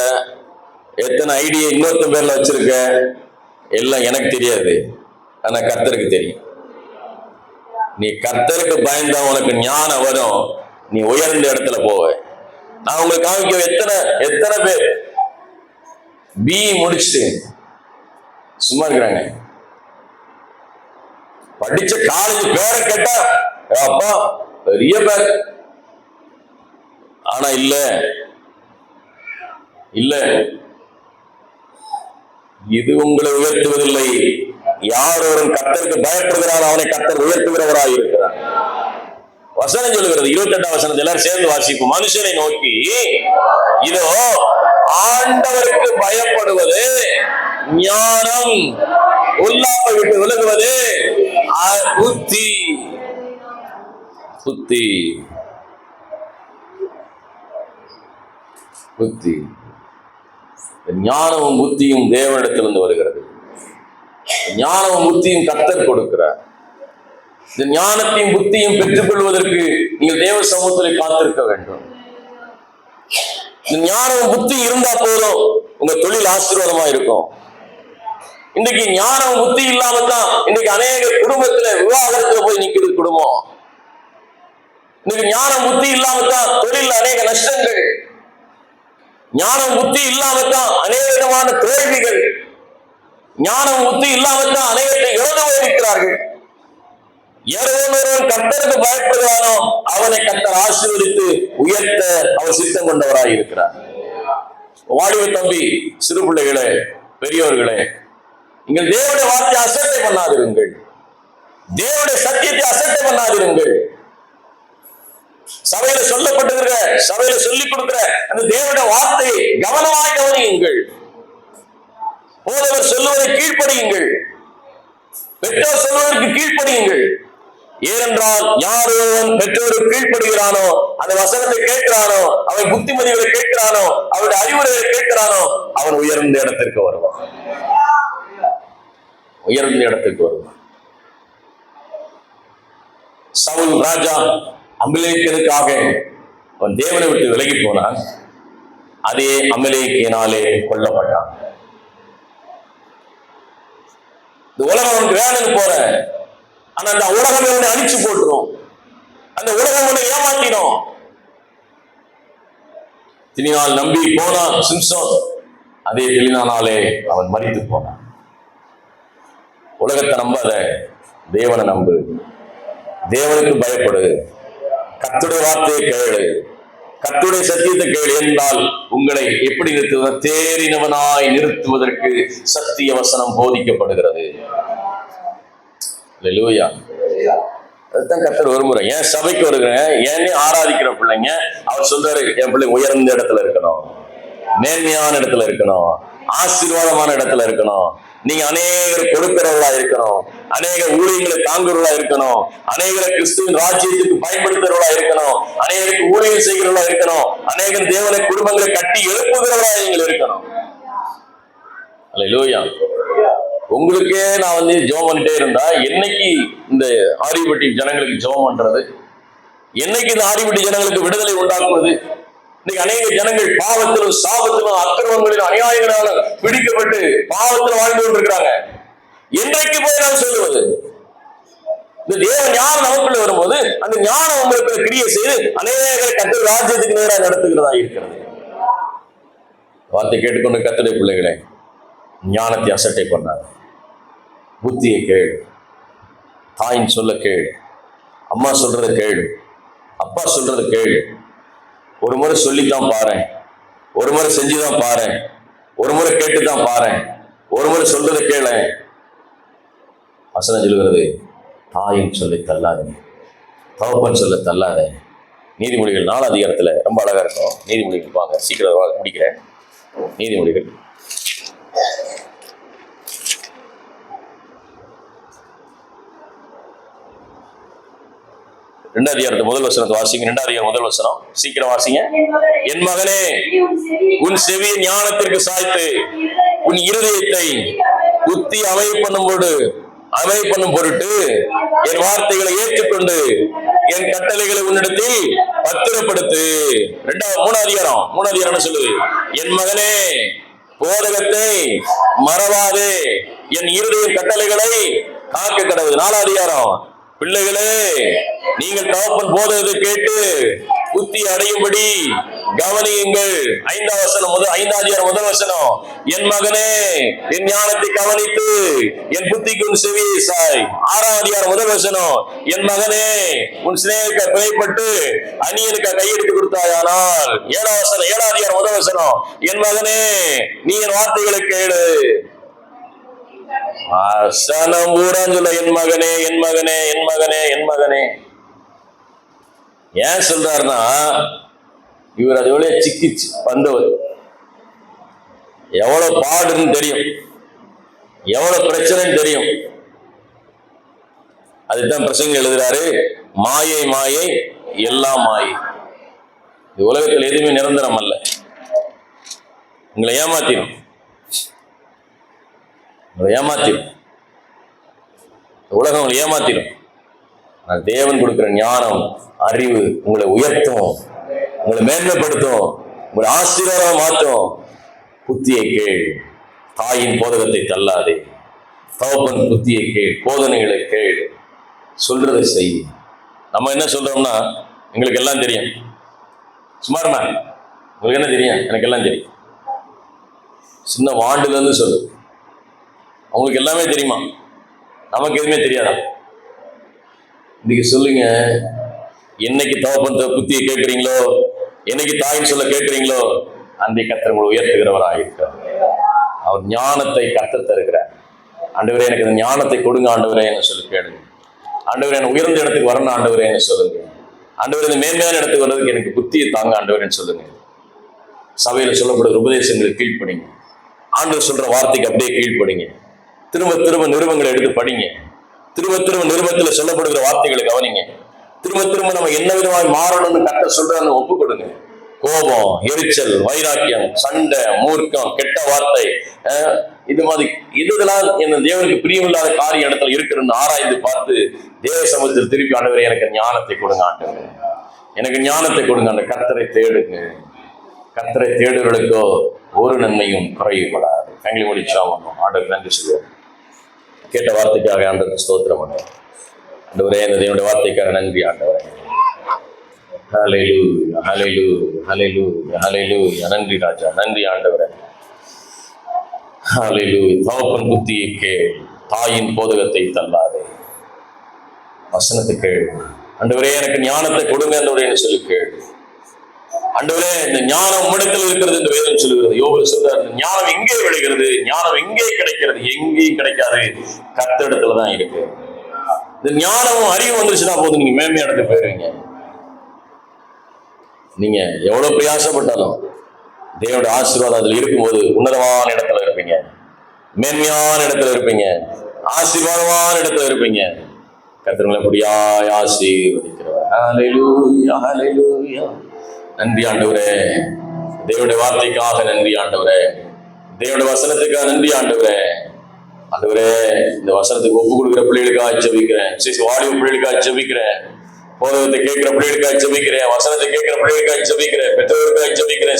எத்தனை ஐடியா இன்னொருத்த பேர்ல வச்சிருக்க, எல்லாம் எனக்கு தெரியாது, ஆனா கர்த்தருக்கு தெரியும். நீ கர்த்தருக்கு பயந்தா உனக்கு ஞானம் வரும், நீ உயர்ந்த இடத்துல போவ. நான் உங்களுக்கு காமிக்க எத்தனை பேர் பிஇ முடிச்சுட்டு சும்மா இருக்கிறாங்க. படிச்ச காலேஜ் பேரை கேட்டா அப்பா பெரிய பேர், ஆனா இல்ல இல்ல, இது உங்களை உயர்த்துவதில்லை. யார் ஒரு கர்த்தருக்கு பயப்படுகிறார் அவனை கர்த்தர் உயர்த்துகிறவராய் இருக்கிறார். வசனம் சொல்லுகிறது 28 வசனத்தை எல்லாரும் சேர்ந்து வாசிப்போம். மனுஷனை நோக்கி இதோ ஆண்டவருக்கு பயப்படுவது ஞானம், பொல்லாப்பை விட்டு விலகுவது புத்தி. புத்தி புத்தி ஞானமும் புத்தியும் தேவனிடத்திலிருந்து வருகிறது. ஞானமும் புத்தியும் கர்த்தர் கொடுக்கிறார். இந்த ஞானத்தையும் புத்தியும் பெற்றுக் கொள்வதற்கு நீங்கள் தேவ சமூகத்தில் காத்திருக்க வேண்டும். இந்த ஞானமும் புத்தி இருந்தா போதும், உங்க தொழில் ஆசீர்வாதமா இருக்கும். இன்னைக்கு ஞானம் புத்தி இல்லாம தான் இன்னைக்கு அநேக குடும்பத்துல விவாகரத்துல போய் நிக்குது குடும்பம். இன்னைக்கு ஞானம் புத்தி இல்லாம தான் தொழில் அநேக நஷ்டங்கள், ஞானம் புத்தி இல்லாம தான் அநேக விதமான தோல்விகள், ஞானம் புத்தி இல்லாம தான் அநேகத்தை இழந்து போயிருக்கிறார்கள். ஒருவன் கர்த்தருக்கு பயப்படுவானோ அவனை கர்த்தர் ஆசீர்வதித்து உயர்த்த அவர் சித்தம் கொண்டவராய் இருக்கிறார். வாடிவ தம்பி, சிறு பிள்ளைகளே, பெரியவர்களே, நீங்கள் தேவனுடைய வார்த்தை அசட்டை பண்ணாதிருங்கள், தேவனுடைய சத்தியத்தை அசட்டை பண்ணாதிருங்கள். சபையில சொல்லப்பட்டிருக்கிற, சபையில சொல்லிக் கொடுக்கிற அந்த தேவனுடைய வார்த்தையை கவனமாய் கவனியுங்கள். போதவர் சொல்லுவதை கீழ்ப்படியுங்கள், பெற்றோர் சொல்வதற்கு கீழ்ப்படியுங்கள். ஏனென்றால் யார் ஒருவன் பெற்றோருக்கு கீழ்ப்படுகிறானோ, அந்த வசனத்தை கேட்கிறானோ, அவன் புத்திமதிகளை கேட்கிறானோ, அவருடைய அறிவுரைகளை கேட்கிறானோ, அவன் உயர்ந்த இடத்திற்கு வருவான், உயர்ந்த இடத்திற்கு வருவான். சவுல் ராஜா அமலேக்கியனுக்காக அவன் தேவனை விட்டு விலகி போனான். அதே அமலேக்கியனாலே கொல்லப்பட்டான். இந்த உலகம் அவனுக்கு வேணும்னு போற, ஆனா அந்த உலகம் அவனை அழிச்சு போட்டுரும், அந்த உலகம் அவனை ஏமாற்றினோம். தினினால் நம்பி போனான் சிம்சோன், அதே தினினாலே அவன் மரித்து போனான். உலகத்தை நம்பாத, தேவனை நம்பு, தேவனுக்கு பயப்படு, கர்த்தருடைய வார்த்தையை கேளு, கர்த்தருடைய சத்தியத்தை கேளு. என்றால் உங்களை எப்படி நிறுத்துவது? தேறினவனாய் நிறுத்துவதற்கு சத்திய வசனம் போதிக்கப்படுகிறது. அல்லேலூயா. அதுதான் கர்த்தர் ஒருமுறை என் சபைக்கு வருகிறேன், என்னை ஆராதிக்கிற பிள்ளைங்க, அவர் சொல்றாரு, என் பிள்ளை உயர்ந்த இடத்துல இருக்கணும், மேன்மையான இடத்துல இருக்கணும், ஆசீர்வாதமான இடத்துல இருக்கணும், நீங்க அநேகர் கொடுக்கிறவர்களா இருக்கணும், அநேக ஊழியர்களை தாங்குறவர்களா இருக்கணும், அநேகரை கிறிஸ்துவின் ராஜ்யத்துக்கு பயன்படுத்துறவர்களா இருக்கணும், அநேகருக்கு ஊழியம் செய்கிறவர்களா இருக்கணும், அநேகர் தேவனை குடும்பங்களை கட்டி எழுப்புகிறவர்களா நீங்கள் இருக்கணும். அல்லேலூயா. உங்களுக்கே நான் ஜெபம் பண்ணிட்டே இருந்தா என்னைக்கு இந்த ஆரிபட்டி ஜனங்களுக்கு ஜெபம் பண்றது? என்னைக்கு இந்த ஆரிபட்டி ஜனங்களுக்கு விடுதலை உண்டாக்குவது? இன்னைக்கு அநேக ஜனங்கள் பாவத்திலும் சாபத்திலும் அக்கிரமங்களிலும் அநியாயங்களாலும் பிடிக்கப்பட்டு பாவத்தில் வாழ்ந்து கொண்டிருக்கிறாங்க. என்றைக்கு போய் நாம் சொல்லுவது? இந்த தேவ ஞானம் நமக்குள்ள வரும்போது அந்த ஞானம் உங்களுக்கு கிரியை செய்து அநேகரை கர்த்தர் ராஜ்யத்துக்கு நேராக நடத்துகிறதா இருக்கிறது. வார்த்தை கேட்டுக்கொண்டு கர்த்தருடைய பிள்ளைகளே, ஞானத்தை அசட்டை பண்ணார், புத்தியை கேளு, தாயின் சொல்ல கேளு, அம்மா சொல்றத கேளு, அப்பா சொல்றத கேளு. ஒரு முறை சொல்லித்தான் பாரு, ஒரு முறை செஞ்சுதான் பாரு, ஒரு முறை கேட்டுதான் பாரு, ஒரு முறை சொல்றத கேள. வசனம் சொல்லுகிறது, தாயின் சொல்லை தள்ளாதே, தகப்பன் சொல்ல தள்ளாதே. நீதிமொழிகள் 4 அதிகாரத்துல ரொம்ப அழகா இருக்கும். நீதிமொழிகள் வாங்க, சீக்கிரம் முடிக்கிறேன். நீதிமொழிகள் 2 அதிகாரத்து முதல் வசனத்தை வாசிங்க. 2 அதிகாரம் முதல் வசனம், சீக்கிரம் வாசிங்க. என் மகனே, உன் செவியை ஞானத்திற்கு சாய்த்து உன் இருதயத்தை புத்தி அமைப்பண்ணும் பொருட்டு என் வார்த்தைகளை ஏற்றுக்கொண்டு என் கட்டளைகளை உன்னிடத்தில் பத்திரப்படுத்து. 3 அதிகாரம் சொல்லுது, என் மகனே போதகத்தை மறவாதே, என் இருதய கட்டளைகளை காக்க கடவுது. 4 அதிகாரம், பிள்ளைகளே நீங்கள் தகப்பன் போதகத்தை கேட்டு புத்தி அடையும்படி கவனியுங்கள். 5 அதிகாரம் முதல் வசனம், என் மகனே என் ஞானத்தை கவனித்து என் புத்திக்கு உன் செவியை சாய். 6 அதிகாரம் முதல் வசனம், என் மகனே உன் சிநேகிக்க பிழைப்பட்டு அந்நியனுக்கு கையெடுத்து கொடுத்தாயானால். 7 அதிகாரம் முதல் வசனம், என் மகனே நீ என் வார்த்தைகளை கேளு. வசனம் பூரான் சொல்ல என் மகனே என் மகனே என் மகனே என் மகனே. ஏன் சொல்றாருன்னா, இவர் அதோட சிக்கிச்சு வந்தவர், எவ்வளவு பாடுன்னு தெரியும், எவ்வளவு பிரச்சனைன்னு தெரியும். அதுதான் பிரசங்க எழுதுறாரு, மாயை மாயை எல்லாம் மாயை. இந்த உலகத்தில் எதுவுமே நிரந்தரம் அல்ல. உங்களை ஏமாத்திடும், உலகம் உங்களை ஏமாத்திடும். தேவன் கொடுக்கிற ஞானம் அறிவு உங்களை உயர்த்தும், உங்களை மேன்மைப்படுத்தும், உங்களை ஆசீர்வாதம் மாற்றும். புத்தியை கேள், தாயின் போதகத்தை தள்ளாதே, தகப்பன் புத்தியை கேள், போதனைகளை கேள், சொல்றதை செய். நம்ம என்ன சொல்றோம்னா, எங்களுக்கு எல்லாம் தெரியும். சுமார்மா உங்களுக்கு என்ன தெரியும்? எனக்கு எல்லாம் தெரியும். சின்ன வாண்டுல இருந்து சொல்லு, அவங்களுக்கு எல்லாமே தெரியுமா? நமக்கு எதுவுமே தெரியாதா? இன்னைக்கு சொல்லுங்க, என்னைக்கு தகப்பன் புத்தியை கேட்கிறீங்களோ, என்னைக்கு தாயின் சொல்ல கேட்கிறீங்களோ, அன்றைக்கு கர்த்தர் உங்களை உயர்த்துகிறவராக இருக்கிறார். அவர் ஞானத்தை கர்த்தர் தருகிறார். ஆண்டவரே எனக்கு இந்த ஞானத்தை கொடுங்க ஆண்டவரே என்று சொல்லி கேளுங்க. ஆண்டவரே எனக்கு உயர்ந்த இடத்துக்கு வரணும் ஆண்டவரே என்று சொல்லுங்க. ஆண்டவரே இந்த மேன்மையான இடத்துக்கு வர்றதுக்கு எனக்கு புத்தியை தாங்க ஆண்டவரேன்னு சொல்லுங்க. சபையில சொல்லப்படுகிற உபதேசங்களுக்கு கீழ்ப்படிங்க. ஆண்டவர் சொல்ற வார்த்தைக்கு அப்படியே கீழ்ப்படிங்க. திரும்ப திரும்ப நிருபங்களை எடுத்து படிங்க. திரும்ப திரும்ப நிருபத்தில் சொல்லப்படுகிற வார்த்தைகளை கவனிங்க. திரும்ப திரும்ப நம்ம என்ன விதமாக மாறணும்னு கர்த்தர் சொல்றான்னு ஒப்பு கொடுங்க. கோபம், எரிச்சல், வைராக்கியம், சண்டை, மூர்க்கம், கெட்ட வார்த்தை, இது மாதிரி இதெல்லாம் என்ன தேவனுக்கு பிரியமில்லாத காரிய இடத்துல இருக்குன்னு ஆராய்ந்து பார்த்து தேவ சமூகத்தில் திருப்பி ஆண்டவரே எனக்கு ஞானத்தை கொடுங்க ஆண்டவரே, எனக்கு ஞானத்தை கொடுங்க. அந்த கர்த்தரை தேடுங்க. கர்த்தரை தேடுகளுக்கோ ஒரு நன்மையும் குறையப்படாது. கண்களை மூடி ஜெபம் பண்ணுவோம். ஆண்டவருக்கு நன்றி சொல்லுவோம். கேட்ட வார்த்தைக்காக ஆண்டவருக்கு ஸ்தோத்திரம் பண்ணுவோம். ஆண்டவரே இந்த தேவனுடைய வார்த்தைக்காக நன்றி ஆண்டவரே. ஹல்லேலூயா ஹல்லேலூயா ஹல்லேலூயா ஹல்லேலூயா. நன்றி ராஜா, நன்றி ஆண்டவரே. ஹல்லேலூயா. தகப்பன் புத்தியை கேள், தாயின் போதகத்தை தள்ளாதே, வசனத்தை கேள். ஆண்டவரே எனக்கு ஞானத்தை கொடுங்க ஆண்டவரே சொல்லி கேள். ஆண்டவரே இந்த ஞானம் உம்மிடத்தில் இருக்கிறது என்று வேதம் சொல்லுகிறது. யோபு சொல்றார், ஞானம் எங்கே விளைகிறது, ஞானம் எங்கே கிடைக்கிறது? எங்கேயும் கிடைக்காது, கர்த்தரிடத்துலதான் இருக்கு. இந்த ஞானமும் அறிவு வந்துருச்சுன்னா போதும், நீங்க மேன்மை இடத்துக்கு போயிருவீங்க. நீங்க எவ்வளவு பிரயாசப்பட்டாலும் தேவனுடைய ஆசீர்வாதம் அதுல இருக்கும்போது உன்னதமான இடத்துல இருப்பீங்க, மேன்மையான இடத்துல இருப்பீங்க, ஆசீர்வாதமான இடத்துல இருப்பீங்க. கர்த்தர் எப்படியாய் ஆசீர்வதிக்கிறவர். ஹல்லேலூயா ஹல்லேலூயா. நன்றி ஆண்டவரே, தேவனுடைய வார்த்தைக்காக நன்றி ஆண்டவரே, தேவனுடைய வசனத்துக்காக நன்றி ஆண்டவரே. ஆண்டவரே இந்த வசனத்துக்கு ஒப்பு கொடுக்கிற பிள்ளைகளுக்காக ஜெபிக்கிறேன், வாலிப பிள்ளைகளுக்காக ஜெபிக்கிறேன், போதகத்தை கேட்கிற பிள்ளைகளுக்காக ஜெபிக்கிறேன், வசனத்தை கேட்கிற பிள்ளைகளுக்காக ஜெபிக்கிறேன், பெற்றோருக்காக ஜெபிக்கிறேன்.